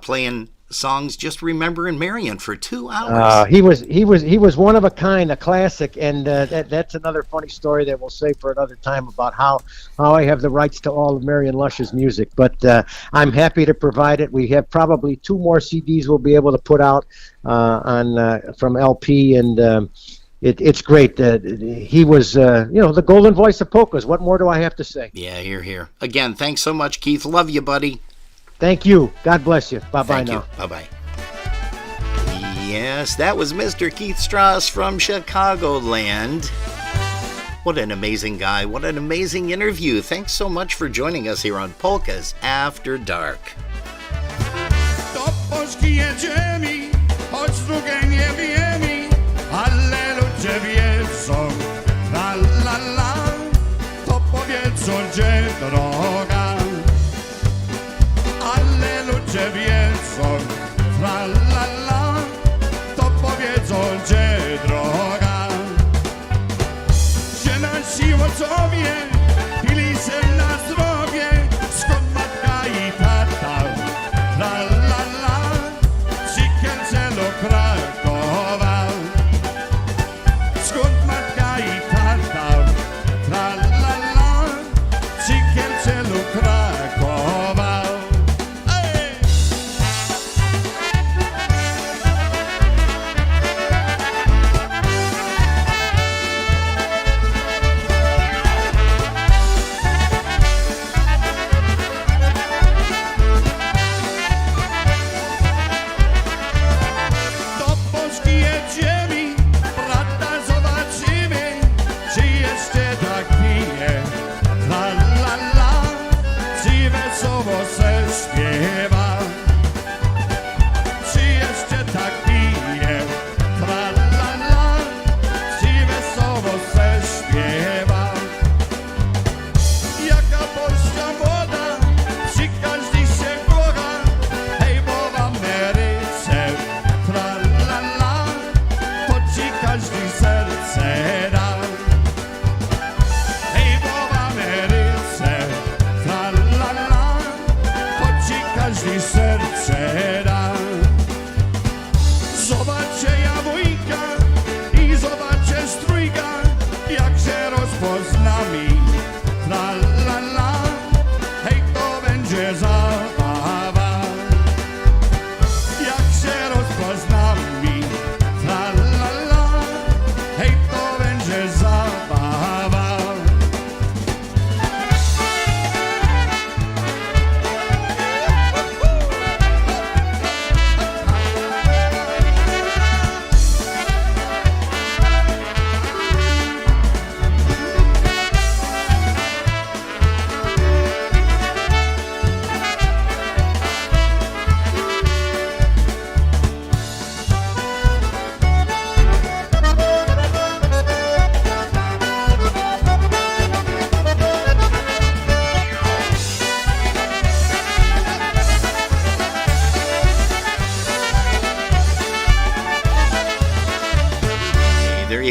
playing songs just remembering Marion for 2 hours. He was one of a kind, a classic, and that's another funny story that we'll save for another time about how I have the rights to all of Marion Lush's music. But I'm happy to provide it. We have probably 2 more CDs we'll be able to put out from LP, and it's great. He was the golden voice of polkas. What more do I have to say? Yeah, here. Again, thanks so much, Keith. Love you, buddy. Thank you. God bless you. Bye-bye now. Bye-bye. Yes, that was Mr. Keith Stras from Chicagoland. What an amazing guy. What an amazing interview. Thanks so much for joining us here on Polkas After Dark. Do Polski jedziemy, choć drogę nie wiemy, ale ludzie wiedzą, la la la, to powiedzą, gdzie droga. Ale ludzie wiedzą, la la la, to powiedzą, gdzie droga. Że nasi ojcowie pili się na zdrowie, skąd matka i tata, la la la, przy Kielce do Krakowa. Skąd matka i tata, la la la, przy Kielce do Krakowa. So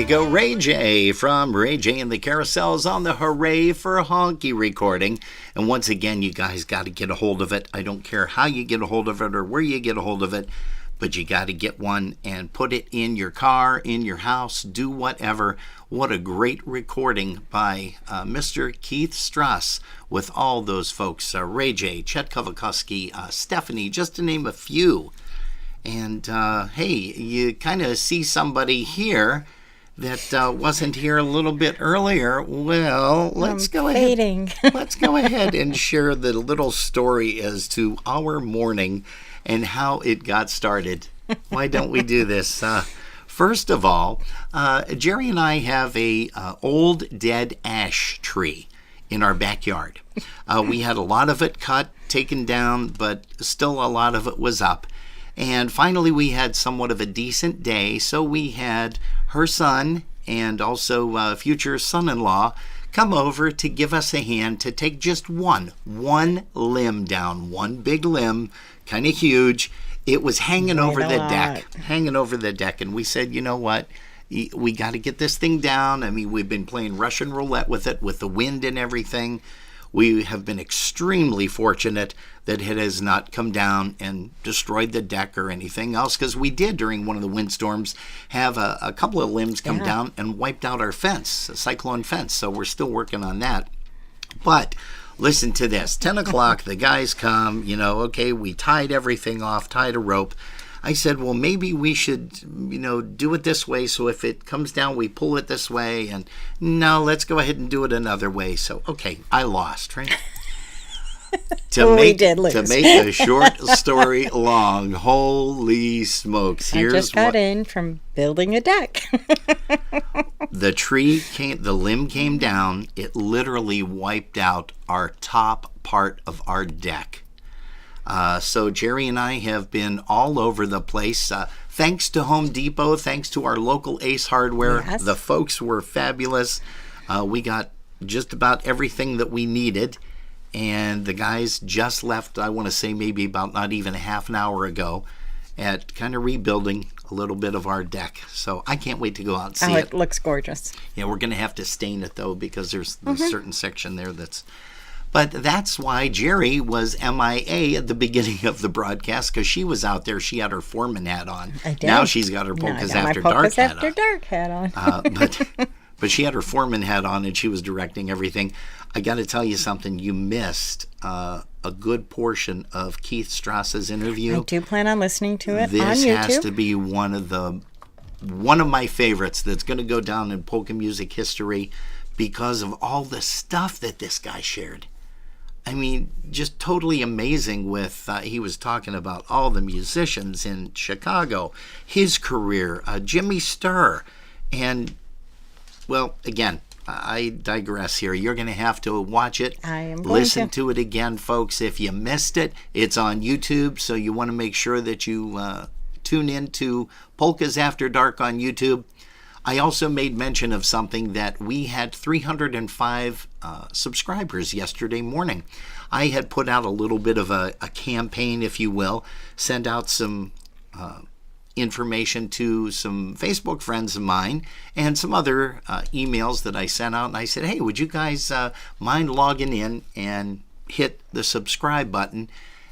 go. Ray J from Ray J and the Carousels on the Hooray for Honky recording. And once again, you guys got to get a hold of it. I don't care how you get a hold of it or where you get a hold of it, but you got to get one and put it in your car, in your house, do whatever. What a great recording by Mr. Keith Stras with all those folks. Ray J, Chet Kovakovsky, Stephanie, just to name a few. And hey, you kind of see somebody here that wasn't here a little bit earlier. Well, let's go ahead. Let's go ahead and share the little story as to our morning and how it got started. Why don't we do this? First of all, Jerry and I have a old dead ash tree in our backyard. We had a lot of it cut, taken down, but still a lot of it was up. And finally, we had somewhat of a decent day, so we had her son and also future son-in-law come over to give us a hand to take just one limb down, one big limb, kind of huge. It was hanging over the deck, and we said, you know what? We got to get this thing down. I mean, we've been playing Russian roulette with it, with the wind and everything. We have been extremely fortunate that it has not come down and destroyed the deck or anything else, because we did during one of the windstorms have a couple of limbs come down and wiped out our fence, a cyclone fence. So we're still working on that. But listen to this. 10 o'clock, the guys come, okay, we tied everything off, tied a rope. I said, well, maybe we should, do it this way. So if it comes down, we pull it this way. And no, let's go ahead and do it another way. So, okay, I lost, right? We did lose. To make a short story long, holy smokes. I just got in from building a deck. The limb came down. It literally wiped out our top part of our deck. So Jerry and I have been all over the place. Thanks to Home Depot, thanks to our local Ace Hardware. Yes. The folks were fabulous. We got just about everything that we needed. And the guys just left, I want to say maybe about not even a half an hour ago, at kind of rebuilding a little bit of our deck. So I can't wait to go out and see it. It looks gorgeous. Yeah, we're going to have to stain it, though, because there's a certain section there that's... But that's why Jerry was MIA at the beginning of the broadcast, because she was out there. She had her foreman hat on. I did. Now she's got her Polkas After Dark hat on. But she had her foreman hat on, and she was directing everything. I got to tell you something. You missed a good portion of Keith Stras's interview. I do plan on listening to it on YouTube. This has to be one of my favorites that's going to go down in polka music history because of all the stuff that this guy shared. I mean, just totally amazing with, he was talking about all the musicians in Chicago, his career, Jimmy Sturr, and, well, again, I digress here. You're going to have to watch it. I am going Listen to it again, folks. If you missed it, it's on YouTube, so you want to make sure that you tune in to Polkas After Dark on YouTube. I also made mention of something that we had 305 subscribers yesterday morning. I had put out a little bit of a campaign, if you will, sent out some information to some Facebook friends of mine and some other emails that I sent out. And I said, hey, would you guys mind logging in and hit the subscribe button?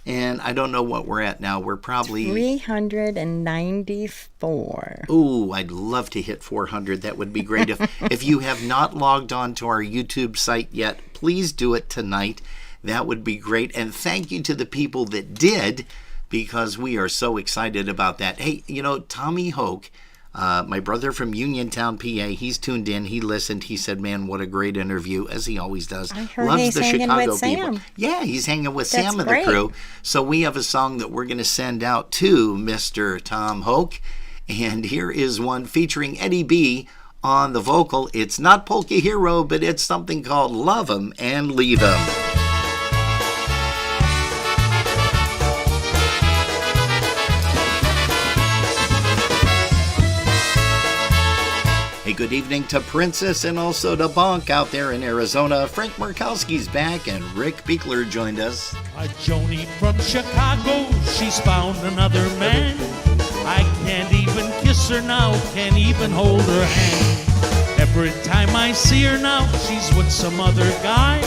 And I don't know what we're at now. We're probably 394. Ooh, I'd love to hit 400. That would be great. If you have not logged on to our YouTube site yet, please do it tonight. That would be great. And thank you to the people that did, because we are so excited about that. Hey, Tommy Hoke, my brother from Uniontown, PA, he's tuned in. He listened. He said, man, what a great interview, as he always does. I heard Loves he's the hanging Chicago with people. Sam. Yeah, he's hanging with That's Sam and great. the crew. So we have a song that we're going to send out to Mr. Tom Hoke. And here is one featuring Eddie B on the vocal. It's not Polka Hero, but it's something called Love 'Em and Leave 'Em. Hey, good evening to Princess and also to Bonk out there in Arizona. Frank Murkowski's back and Rick Beekler joined us. A Joni from Chicago, she's found another man. I can't even kiss her now, can't even hold her hand. Every time I see her now, she's with some other guy.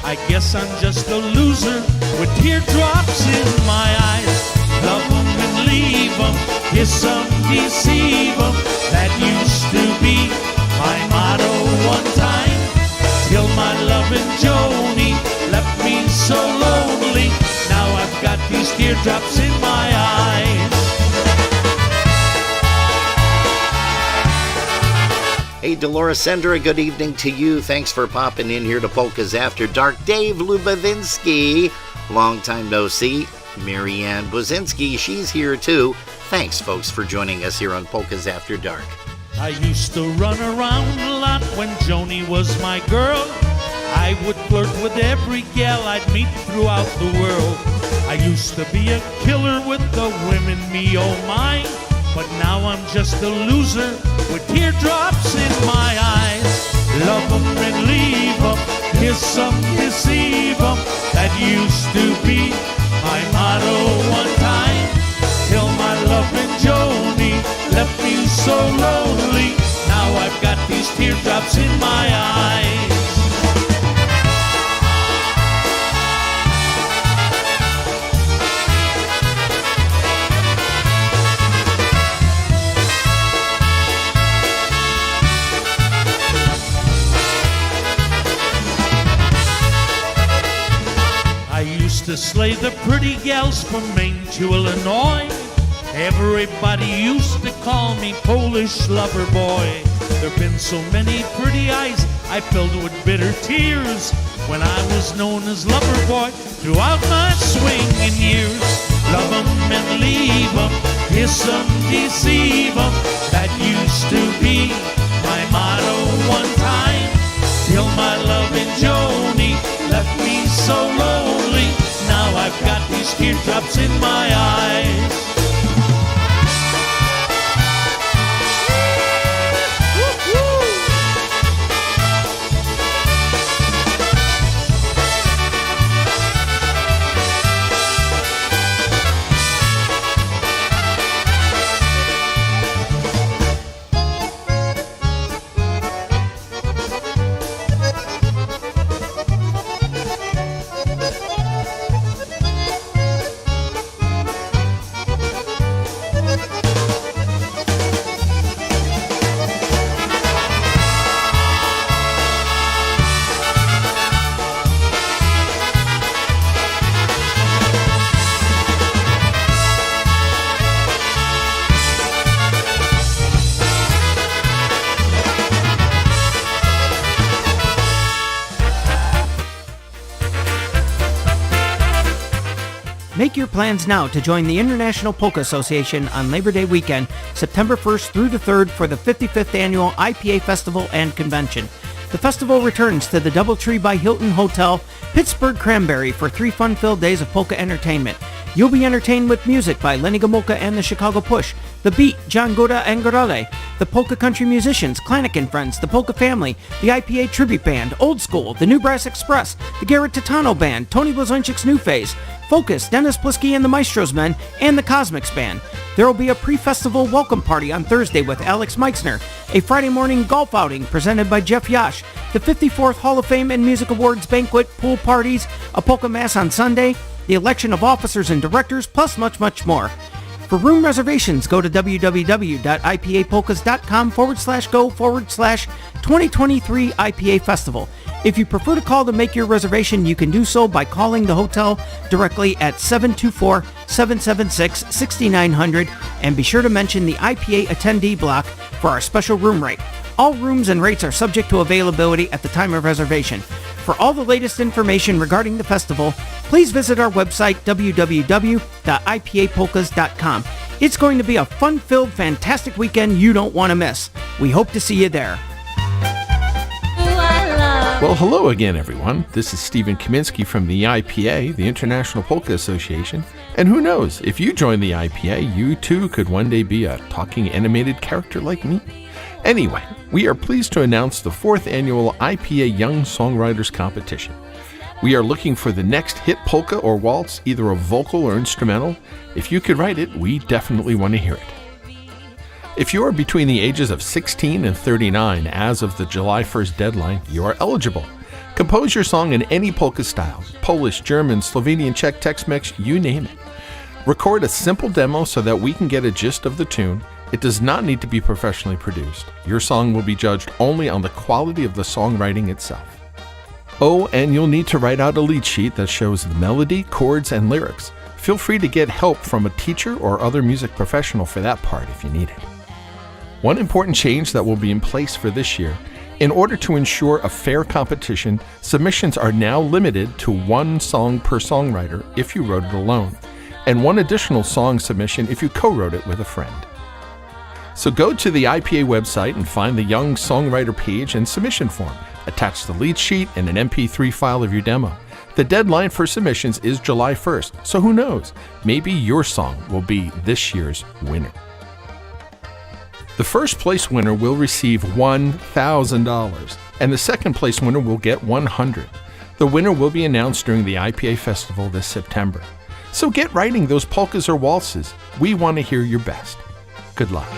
I guess I'm just a loser with teardrops in my eyes. Love 'em and leave 'em, kiss 'em, deceive 'em. That used to be my motto one time. Till my loving Joni left me so lonely. Now I've got these teardrops in my eyes. Hey, Dolores Sendra, good evening to you. Thanks for popping in here to Polkas After Dark. Dave Lubovinsky, long time no see. Marianne Buzinski, she's here too. Thanks, folks, for joining us here on Polkas After Dark. I used to run around a lot when Joni was my girl. I would flirt with every gal I'd meet throughout the world. I used to be a killer with the women, me oh my. But now I'm just a loser with teardrops in my eyes. Love 'em and leave 'em, kiss 'em, deceive 'em. That used to be my motto one time. Till my loving Joni left me so lonely. Now I've got these teardrops in my eyes. To slay the pretty gals from Maine to Illinois. Everybody used to call me Polish lover boy. There've been so many pretty eyes I filled with bitter tears when I was known as lover boy throughout my swinging years. Love 'em and leave 'em, kiss 'em, deceive 'em. That used to be my motto one time. Till my loving Joni left me so lonely. Now I've got these teardrops in my eyes. Make your plans now to join the International Polka Association on Labor Day weekend, September 1st through the 3rd for the 55th Annual IPA Festival and Convention. The festival returns to the Doubletree by Hilton Hotel, Pittsburgh Cranberry for 3 fun-filled days of polka entertainment. You'll be entertained with music by Lenny Gomulka and the Chicago Push, The Beat, John Goda and Gorale, the Polka Country Musicians, Klanik and Friends, the Polka Family, the IPA Tribute Band, Old School, the New Brass Express, the Garrett Titano Band, Tony Blazonczyk's New Phase, Focus, Dennis Plisky and the Maestros Men, and the Cosmics Band. There will be a pre-festival welcome party on Thursday with Alex Meixner, a Friday morning golf outing presented by Jeff Yash, the 54th Hall of Fame and Music Awards banquet, pool parties, a polka mass on Sunday, the election of officers and directors, plus much, much more. For room reservations, go to www.ipapolkas.com/go/2023 IPA Festival. If you prefer to call to make your reservation, you can do so by calling the hotel directly at 724-776-6900 and be sure to mention the IPA attendee block for our special room rate. All rooms and rates are subject to availability at the time of reservation. For all the latest information regarding the festival, please visit our website, www.ipapolkas.com. It's going to be a fun-filled, fantastic weekend you don't want to miss. We hope to see you there. Well, hello again, everyone. This is Stephen Kaminsky from the IPA, the International Polka Association. And who knows, if you join the IPA, you too could one day be a talking animated character like me. Anyway, we are pleased to announce the 4th annual IPA Young Songwriters Competition. We are looking for the next hit polka or waltz, either a vocal or instrumental. If you could write it, we definitely want to hear it. If you are between the ages of 16 and 39 as of the July 1st deadline, you are eligible. Compose your song in any polka style, Polish, German, Slovenian, Czech, Tex-Mex, you name it. Record a simple demo so that we can get a gist of the tune. It does not need to be professionally produced. Your song will be judged only on the quality of the songwriting itself. Oh, and you'll need to write out a lead sheet that shows the melody, chords, and lyrics. Feel free to get help from a teacher or other music professional for that part if you need it. One important change that will be in place for this year: in order to ensure a fair competition, submissions are now limited to one song per songwriter if you wrote it alone, and one additional song submission if you co-wrote it with a friend. So go to the IPA website and find the Young Songwriter page and submission form. Attach the lead sheet and an MP3 file of your demo. The deadline for submissions is July 1st, so who knows? Maybe your song will be this year's winner. The first place winner will receive $1,000, and the second place winner will get $100. The winner will be announced during the IPA Festival this September. So get writing those polkas or waltzes. We want to hear your best. Good luck.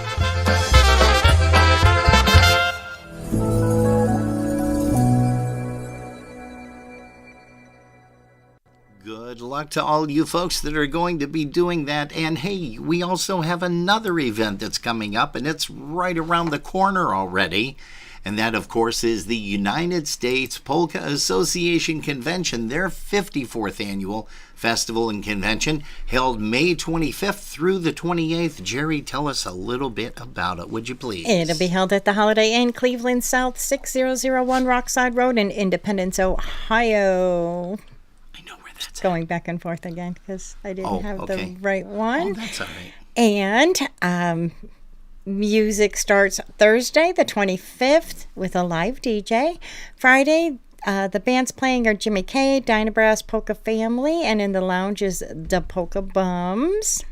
Good luck to all you folks that are going to be doing that. And hey, we also have another event that's coming up, and it's right around the corner already. And that, of course, is the United States Polka Association Convention, their 54th annual festival and convention, held May 25th through the 28th. Jerry, tell us a little bit about it, would you please? It'll be held at the Holiday Inn, Cleveland South, 6001 Rockside Road in Independence, Ohio. Going back and forth again because I didn't have the right one. Oh, that's all right. And music starts Thursday, the 25th, with a live DJ. Friday, the bands playing are Jimmy K, Dynabrass, Polka Family, and in the lounge is the Polka Bums.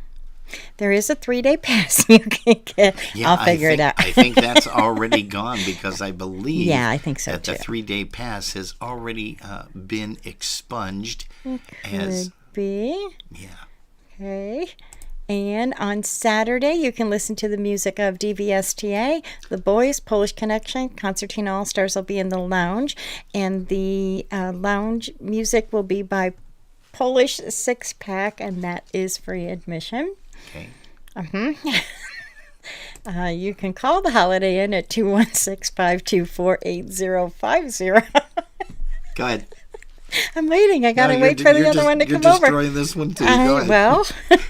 There is a 3-day pass you can get. Yeah, I'll figure it out. I think that's already gone because I believe I think so that too. the 3-day pass has already been expunged. It could be. Yeah. Okay. And on Saturday, you can listen to the music of DVSTA, The Boys, Polish Connection, Concertina All-Stars will be in the lounge. And the lounge music will be by Polish Six Pack, and that is free admission. Okay. You can call the Holiday Inn at 216-524-8050. Go ahead. I'm waiting. I gotta wait for the other one to come over. You're destroying this one too. Go ahead. Well,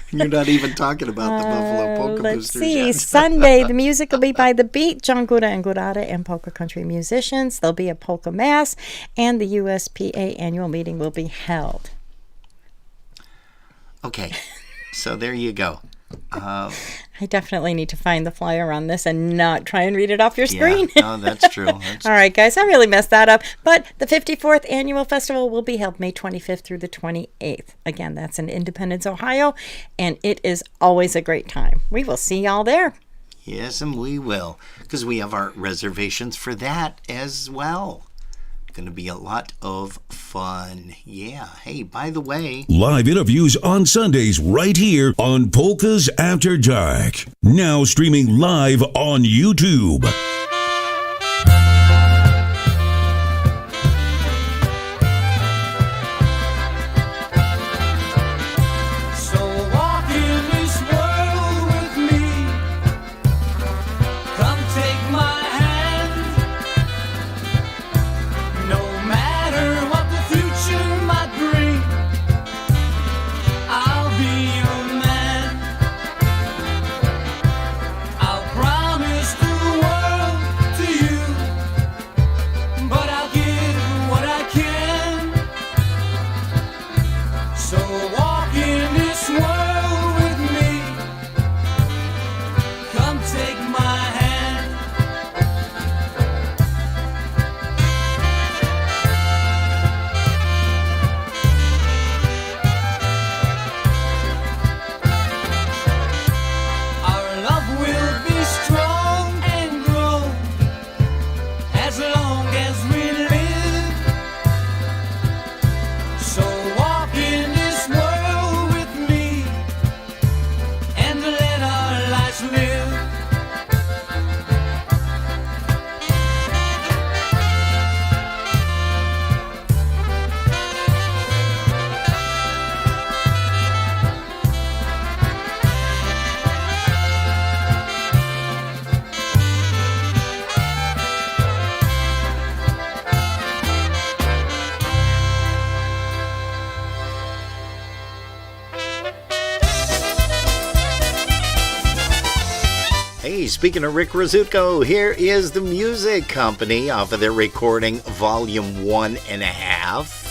you're not even talking about the Buffalo Polka let's Boosters see. yet. Sunday, the music will be by The Beat, John Guda and Gudada, and polka country musicians. There'll be a polka mass, and the USPA annual meeting will be held. Okay, so there you go. I definitely need to find the flyer on this and not try and read it off your screen. Yeah, no, that's true. All right, guys, I really messed that up. But the 54th annual festival will be held May 25th through the 28th. Again, that's in Independence, Ohio, and it is always a great time. We will see y'all there. Yes, and we will, because we have our reservations for that as well. Going to be a lot of fun. Yeah. Hey, by the way, Live interviews on Sundays right here on Polkas After Dark. Now streaming live on YouTube. So walk in this world with me. Come take my hand. No matter what the future might bring, I'll be your man. I'll promise the world to you, but I'll give what I can. So walk in this world with me. Come take my hand. Our love will be strong and grow as long as we live. So walk in this world Hey, speaking of Rick Rizzuto, here is the Music Company off of their recording Volume 1.5.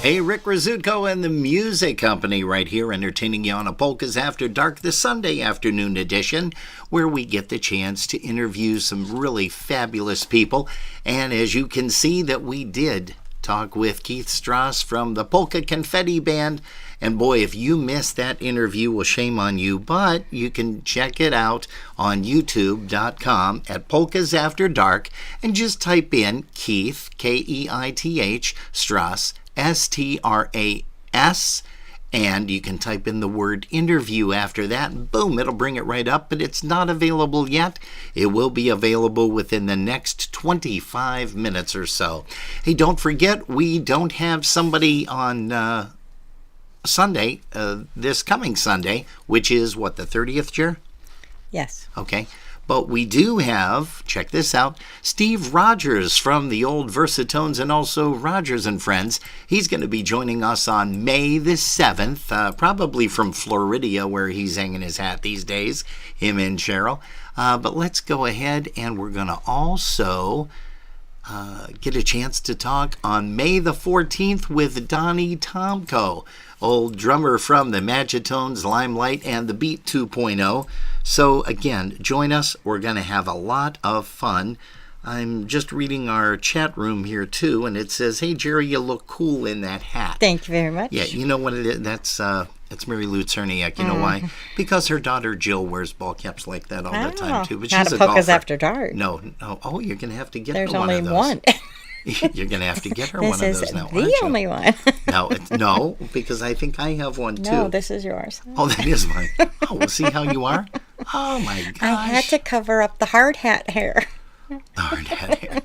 Hey, Rick Rizzuto and the Music Company right here, entertaining you on a Polkas After Dark, the Sunday afternoon edition, where we get the chance to interview some really fabulous people. And as you can see that we did talk with Keith Stras from the Polka Confetti Band. And boy, if you missed that interview, well, shame on you, but you can check it out on youtube.com at Polkas After Dark and just type in Keith, Keith, Stras, S-T-R-A-S, and you can type in the word interview after that, and boom, it'll bring it right up, but it's not available yet. It will be available within the next 25 minutes or so. Hey, don't forget, we don't have somebody on Sunday, this coming Sunday, which is, what, the 30th, Jer? Yes. Okay. But we do have, check this out, Steve Rogers from the old Versatones and also Rogers and Friends. He's going to be joining us on May the 7th, probably from Floridia, where he's hanging his hat these days, him and Cheryl. But let's go ahead, and we're going to also get a chance to talk on May the 14th with Donnie Tomko, old drummer from the Magitones, Limelight, and the Beat 2.0. So again, join us. We're going to have a lot of fun. I'm just reading our chat room here too, and it says, "Hey Jerry, you look cool in that hat." Thank you very much. Yeah, you know what it is? That's Mary Lou Cerniak. You know why? Because her daughter Jill wears ball caps like that all the time too. But not she's a Polkas golfer. After Dark. No. Oh, you're going to have to get There's her one only of those. one. You're going to have to get her one of This those is now, the aren't you? only one. No, because I think I have one too. No, this is yours. Oh, that is mine. Oh, we'll see how you are. Oh my gosh. I had to cover up the hard hat hair. Hard hat hair.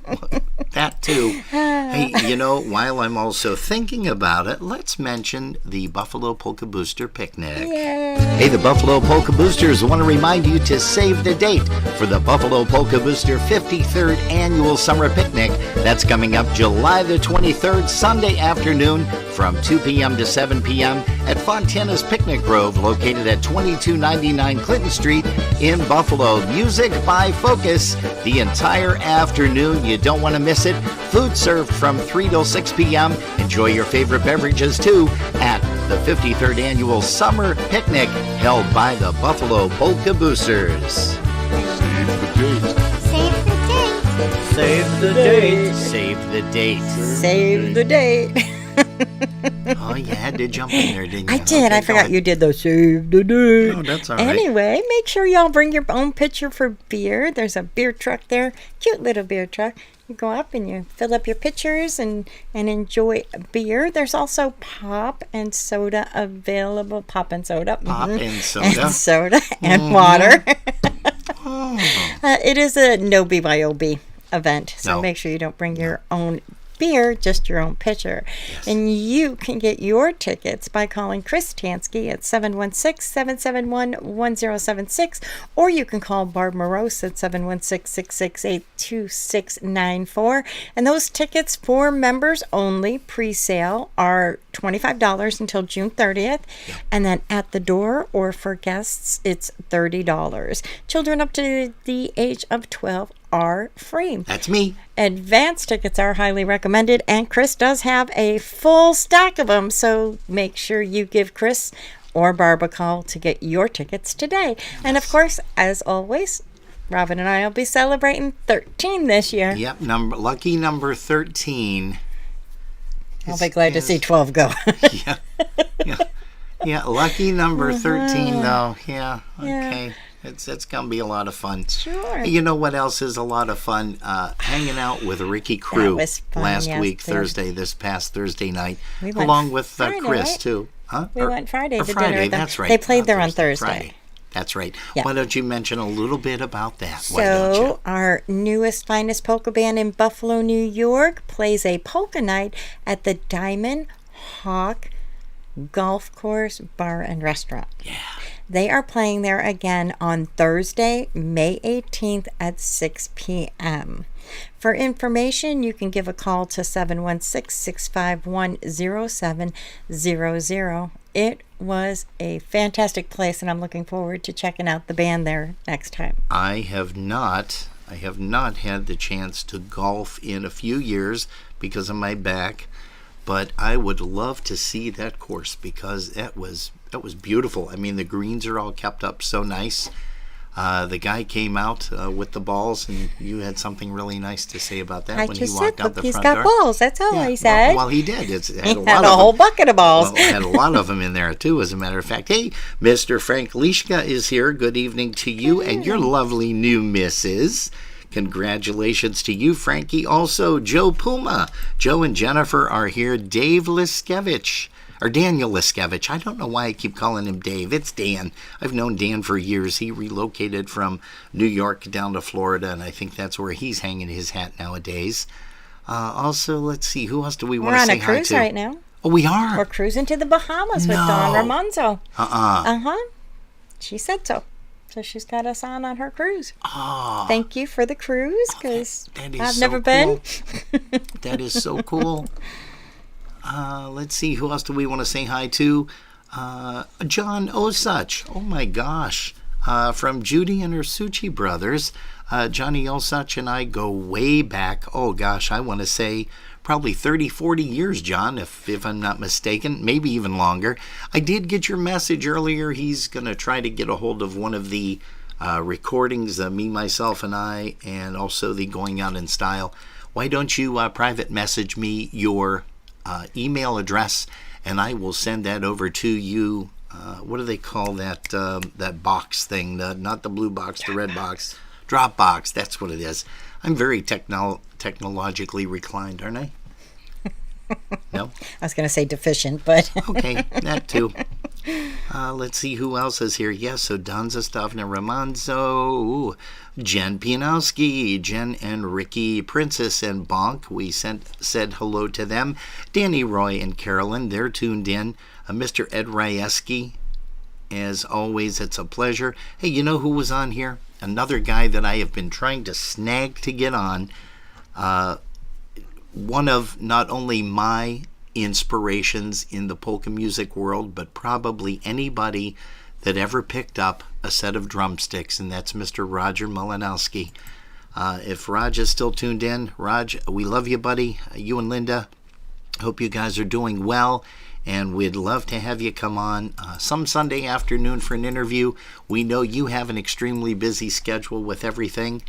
That too. Hey, you know, while I'm also thinking about it, let's mention the Buffalo Polka Booster Picnic. Yay. Hey, the Buffalo Polka Boosters want to remind you to save the date for the Buffalo Polka Booster 53rd Annual Summer Picnic. That's coming up July the 23rd, Sunday afternoon from 2 p.m. to 7 p.m. at Fontana's Picnic Grove, located at 2299 Clinton Street in Buffalo. Music by Focus the entire afternoon. You don't want to miss it. Food served from 3 till 6 p.m. Enjoy your favorite beverages, too, at the 53rd Annual Summer Picnic held by the Buffalo Polka Boosters. Save the date. Save the date. Save the date. Oh, you had to jump in there, didn't you? I did. Okay, I forgot you did those. Save the date. No, that's all right. Anyway, make sure y'all bring your own pitcher for beer. There's a beer truck there. Cute little beer truck. You go up and you fill up your pitchers and enjoy beer. There's also pop and soda available. Pop and soda. Pop and soda. And soda and water. It is a no BYOB event, so No. make sure you don't bring your own beer, just your own pitcher. And you can get your tickets by calling Chris Tansky at 716-771-1076, or you can call Barb Morose at 716-668-2694. And those tickets for members only, pre-sale, are $25 until June 30th. And then at the door or for guests, it's $30. Children up to the age of 12 are free. That's me. Advance tickets are highly recommended, and Chris does have a full stack of them, so make sure you give Chris or Barb a call to get your tickets today. And of course, as always, Robin and I will be celebrating 13 this year. Yep, lucky number 13. I'll be glad to see 12 go. Yeah, lucky number 13, though. Yeah, Yeah. okay. It's going to be a lot of fun. Sure. You know what else is a lot of fun? Hanging out with Ricky Crew was fun, last yes, week, there's- this past Thursday night, We went along with Friday, Chris, right? too. Huh? We went Friday or to Friday, dinner with them. that's right. They played Not there on Thursday. Friday. That's right. Yeah. Why don't you mention a little bit about that? Why don't you? So, our newest, finest polka band in Buffalo, New York, plays a polka night at the Diamond Hawk Golf Course Bar and Restaurant. Yeah. They are playing there again on Thursday, May 18th at 6 p.m. For information, you can give a call to 716-651-0700. It was a fantastic place, and I'm looking forward to checking out the band there next time. I have not had the chance to golf in a few years because of my back, but I would love to see that course because that was beautiful. I mean, the greens are all kept up so nice. The guy came out with the balls, and you had something really nice to say about that I when just he walked said, out the he's front got door. balls. That's all he said. Well, he did. It He had a whole bucket of balls. Well, had a lot of them in there, too, as a matter of fact. Hey, Mr. Frank Lishka is here. Good evening to you and your lovely new missus. Congratulations to you, Frankie. Also, Joe Puma. Joe and Jennifer are here. Dave Liskevich. Or Daniel Liskevich. I don't know why I keep calling him Dave. It's Dan. I've known Dan for years. He relocated from New York down to Florida, and I think that's where he's hanging his hat nowadays. Also, let's see. Who else do we want We're to on say a hi cruise to? right now. Oh, we are? We're cruising to the Bahamas with No. Dawn Ramonzo. Uh-uh. Uh-huh. She said so. So she's got us on her cruise. Oh, Thank you for the cruise, because that is I've so never been. That is so cool. Let's see, who else do we want to say hi to? John Osach. Oh my gosh. From Judy and her Suchi brothers. Johnny Osach and I go way back. Oh gosh, I want to say probably 30, 40 years, John, if I'm not mistaken. Maybe even longer. I did get your message earlier. He's going to try to get a hold of one of the recordings, Me, Myself, and I, and also the Going Out in Style. Why don't you private message me your email address, and I will send that over to you. What do they call that that box thing? Not the blue box, the red box. Dropbox, that's what it is. I'm very technologically reclined, aren't I? No? I was going to say deficient, but... Okay, that too. Let's see who else is here. Yes, so Danza Stavna Ramanzo, Jen Pianowski, Jen and Ricky, Princess and Bonk. We said hello to them. Danny, Roy, and Carolyn, they're tuned in. Mr. Ed Ryeski, as always, it's a pleasure. Hey, you know who was on here? Another guy that I have been trying to snag to get on. One of not only my inspirations in the polka music world, but probably anybody that ever picked up a set of drumsticks, and that's Mr. Roger Malinowski. If Raj is still tuned in, Raj, we love you, buddy. You and Linda, hope you guys are doing well. And we'd love to have you come on some Sunday afternoon for an interview. We know you have an extremely busy schedule with everything,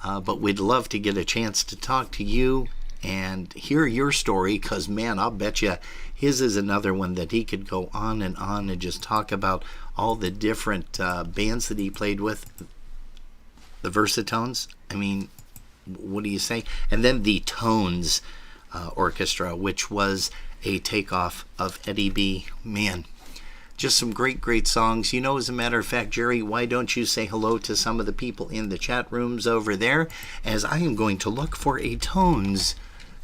but we'd love to get a chance to talk to you and hear your story, because, man, I'll bet you his is another one that he could go on and just talk about all the different bands that he played with, the Versatones. I mean, what do you say? And then the Tones Orchestra, which was a takeoff of Eddie B. Man, just some great songs. You know, as a matter of fact, Jerry, why don't you say hello to some of the people in the chat rooms over there, as I am going to look for a Tones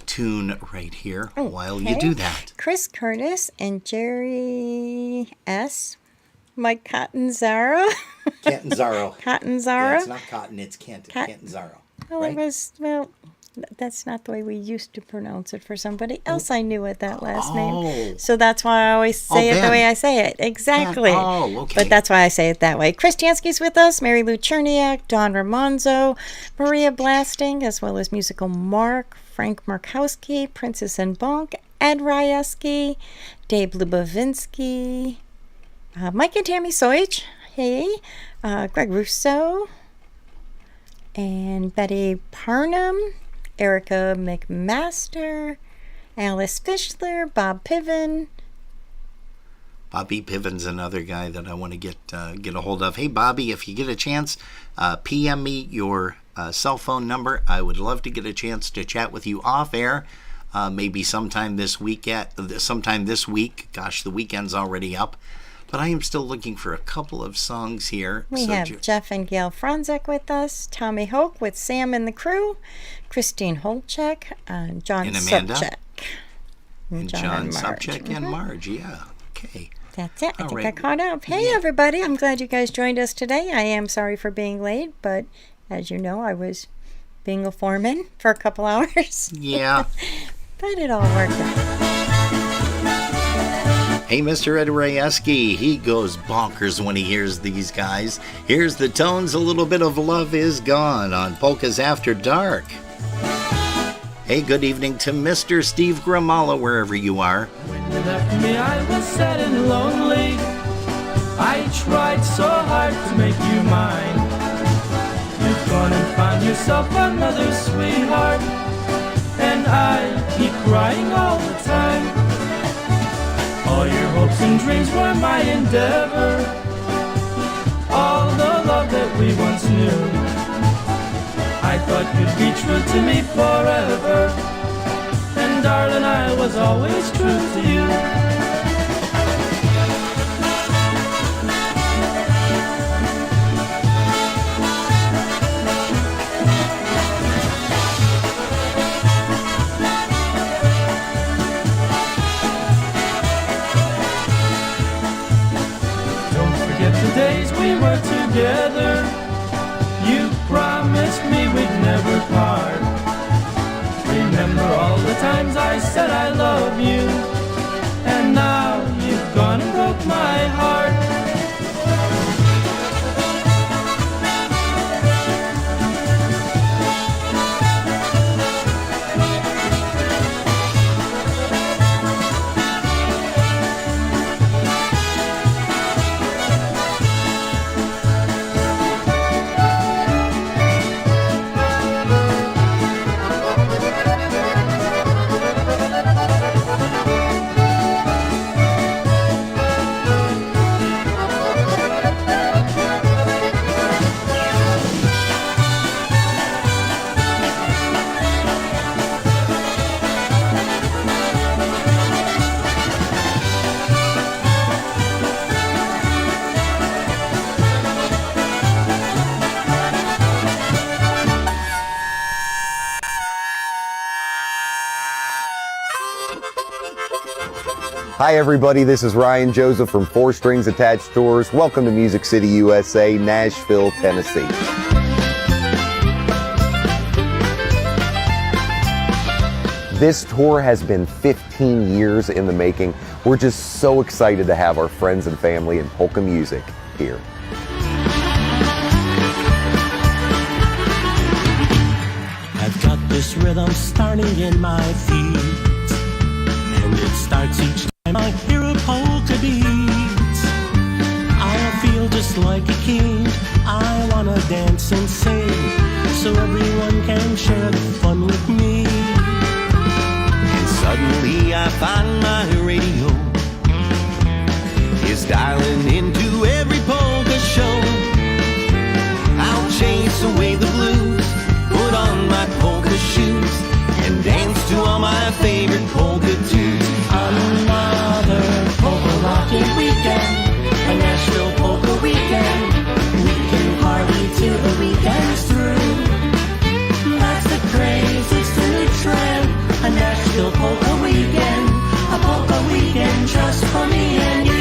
tune right here while you do that. Chris Curtis and Jerry S. Mike Catanzaro. Catanzaro. Catanzaro. Yeah, it's not Cotton, it's Catanzaro. Well, right? That's not the way we used to pronounce it for somebody else. I knew it, that last name. So that's why I always say it the way I say it. Exactly. Okay. But that's why I say it that way. Chris Jansky's with us, Mary Lou Cherniak, Dawn Ramonzo, Maria Blasting, as well as Musical Mark, Frank Markowski, Princess and Bonk, Ed Ryeski, Dave Lubovinsky, Mike and Tammy Soich, hey, Greg Russo, and Betty Parnham, Erica McMaster, Alice Fischler, Bob Piven. Bobby Piven's another guy that I want to get a hold of. Hey, Bobby, if you get a chance, PM me your cell phone number. I would love to get a chance to chat with you off air. Maybe sometime this week. Gosh, the weekend's already up. But I am still looking for a couple of songs here. We have Jeff and Gail Franzek with us, Tommy Hoke with Sam and the Crew, Christine Holchek, John Subchek. And John Subchek and Marge, yeah. Okay. That's it. I think I caught up. Hey, everybody. I'm glad you guys joined us today. I am sorry for being late, but as you know, I was being a foreman for a couple hours. Yeah. But it all worked out. Hey, Mr. Ed Ryeski, he goes bonkers when he hears these guys. Here's the Tones, A Little Bit of Love Is Gone on Polkas After Dark. Hey, good evening to Mr. Steve Gramala, wherever you are. When you left me, I was sad and lonely. I tried so hard to make you mine. You've gone and found yourself another sweetheart, and I keep crying all the time. All your hopes and dreams were my endeavor, all the love that we once knew. I thought you'd be true to me forever, and darling, I was always true to you. Days we were together, you promised me we'd never part. Remember all the times I said I love you, and now you've gone and broke my heart. Hi everybody, this is Ryan Joseph from Four Strings Attached Stores. Welcome to Music City, USA, Nashville, Tennessee. This tour has been 15 years in the making. We're just so excited to have our friends and family in polka music here. rhythm starting in my feet. And it starts each time I hear a polka beat. I feel just like a king. I wanna dance and sing, so everyone can share the fun with me. And suddenly I find my radio is dialing into every polka show. I'll chase away the blues, put on my polka shoes, and dance to all my favorite polka tunes. Another polka rocking weekend, a Nashville polka weekend. We can party till the weekend's through. That's the craze, it's the new trend. A Nashville polka weekend, a polka weekend just for me and you.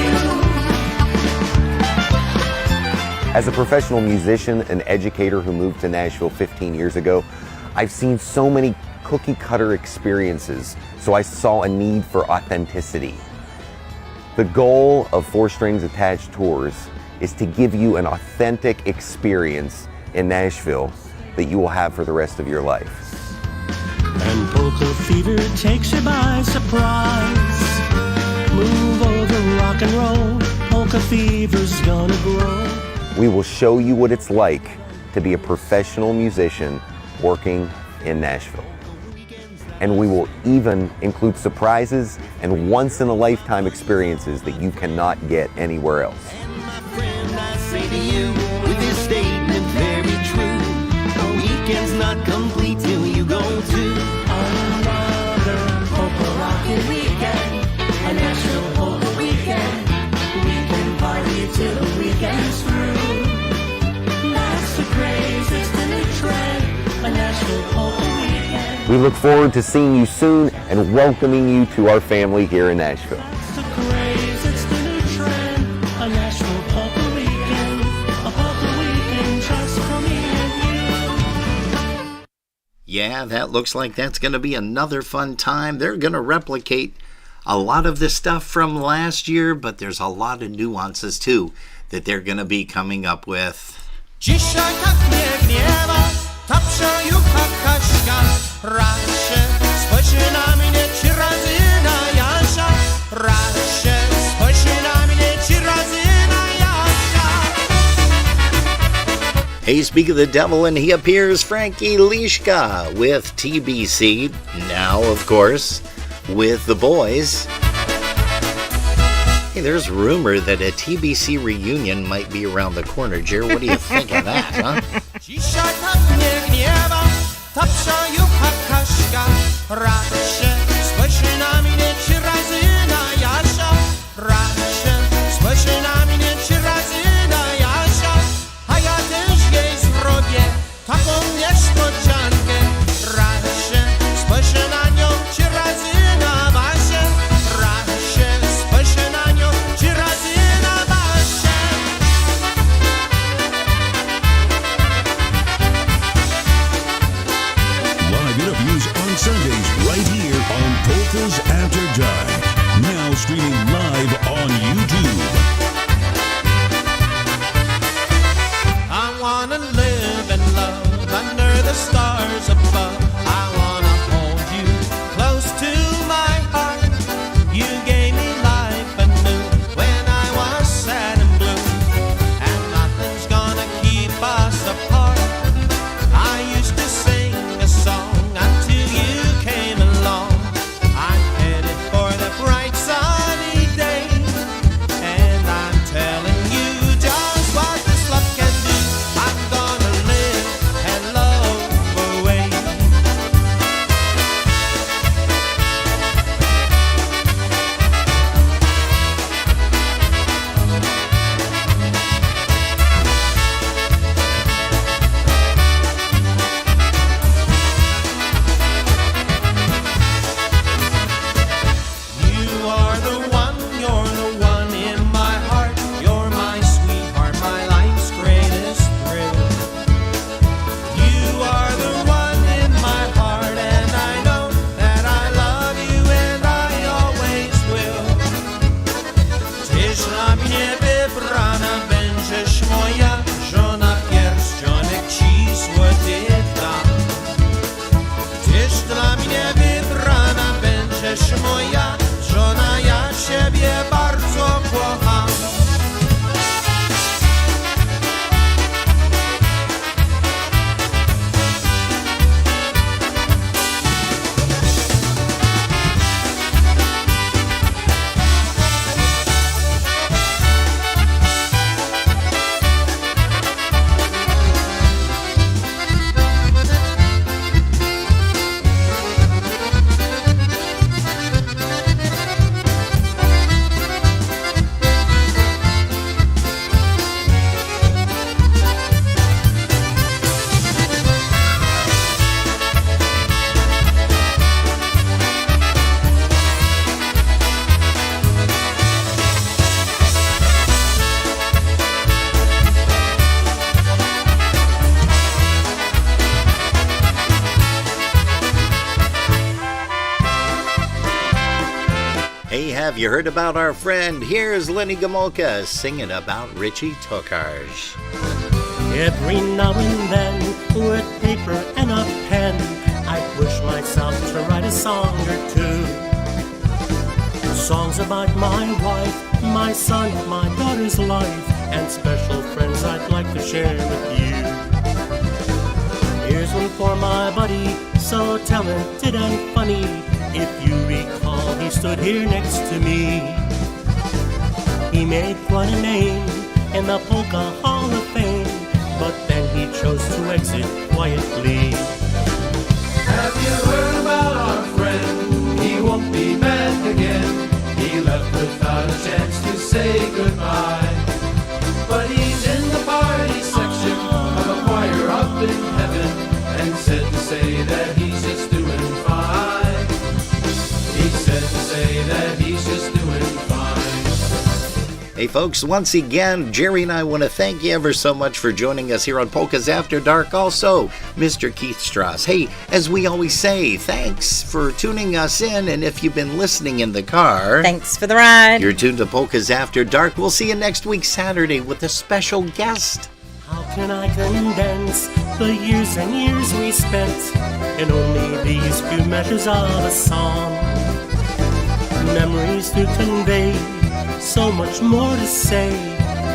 As a professional musician and educator who moved to Nashville 15 years ago, I've seen so many cookie cutter experiences, so I saw a need for authenticity. The goal of Four Strings Attached Tours is to give you an authentic experience in Nashville that you will have for the rest of your life. And polka fever takes you by surprise. Move over, rock and roll, polka fever's gonna grow. We will show you what it's like to be a professional musician working in Nashville. And we will even include surprises and once-in-a-lifetime experiences that you cannot get anywhere else. I say to you, with this statement very true, a weekend's not complete till you go to another polka rockin' weekend, a Nashville polka weekend. We can party till the weekend's through. That's the craze, it's the new trend, a Nashville polka weekend. We look forward to seeing you soon and welcoming you to our family here in Nashville. It's the craze, it's the new trend, a Nashville polka weekend, a polka weekend just for me and you. Yeah, that looks like that's going to be another fun time. They're going to replicate a lot of the stuff from last year, but there's a lot of nuances too that they're going to be coming up with. Dzisiaj tak mnie gniewa ta przejucha Kaśka. Raz się spojrzy na mnie 3 razy na Jasia. Raz się spojrzy na mnie 3 razy na Jasia. Hey, speak of the devil, and he appears, Frankie Lishka with TBC. Now, of course, with the boys. Hey, there's rumor that a TBC reunion might be around the corner. Jerry, what do you think of that, huh? Dzisiaj tak mnie gniewa ta przejucha Kaśka. Raz się spojrzy na mnie 3 razy na Jasia. Raz się spojrzy na mnie 3 razy na Jasia. A ja też jej zrobię taką niespodziankę. Raz się spojrzy na nią 3 razy na Basię. Raz się spojrzy na nią 3 razy na Basię. Live interviews on Sundays right here on Polkas After Dark. Now streaming live on YouTube. I wanna live and love under the stars above. I wanna hold you close to my heart. You gave me life anew when I was sad and blue, and nothing's gonna keep us apart. I used to sing a song until you came along. I'm headed for the bright sunny day, and I'm telling you just what this love can do. I'm gonna live and love away. have you heard about our friend? Here's Lenny Gomulka singing about Richie Tokarz. Every now and then, with paper and a pen, I push myself to write a song or two. Songs about my wife, my son, my daughter's life, and special friends I'd like to share with you. Here's one for my buddy, so talented and funny. If you recall, he stood here next to me. He made quite a name in the Polka Hall of Fame, but then he chose to exit quietly. Have you heard about our friend? He won't be back again. He left without a chance to say goodbye. But he's in the party section of a choir up in heaven, and said to say that he's just doing fine. He said to say that he's just doing fine. Hey folks, once again, Jerry and I want to thank you ever so much for joining us here on Polkas After Dark. Also, Mr. Keith Stras. Hey, as we always say, thanks for tuning us in, and if you've been listening in the car, thanks for the ride. You're tuned to Polkas After Dark. We'll see you next week Saturday with a special guest. How can I condense the years and years we spent in only these few measures of a song? Memories to convey, so much more to say,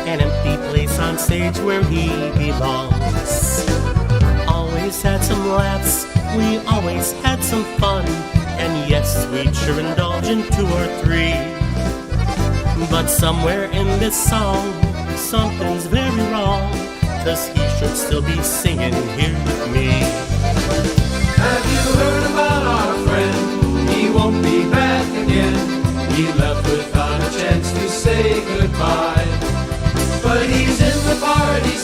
an empty place on stage where he belongs. Always had some laughs, we always had some fun, and yes, we'd sure indulge in 2 or 3. But somewhere in this song, something's very wrong, 'cause he should still be singing here with me. Have you heard about our friend? He won't be back again. He left without a chance to say goodbye. But he's in the party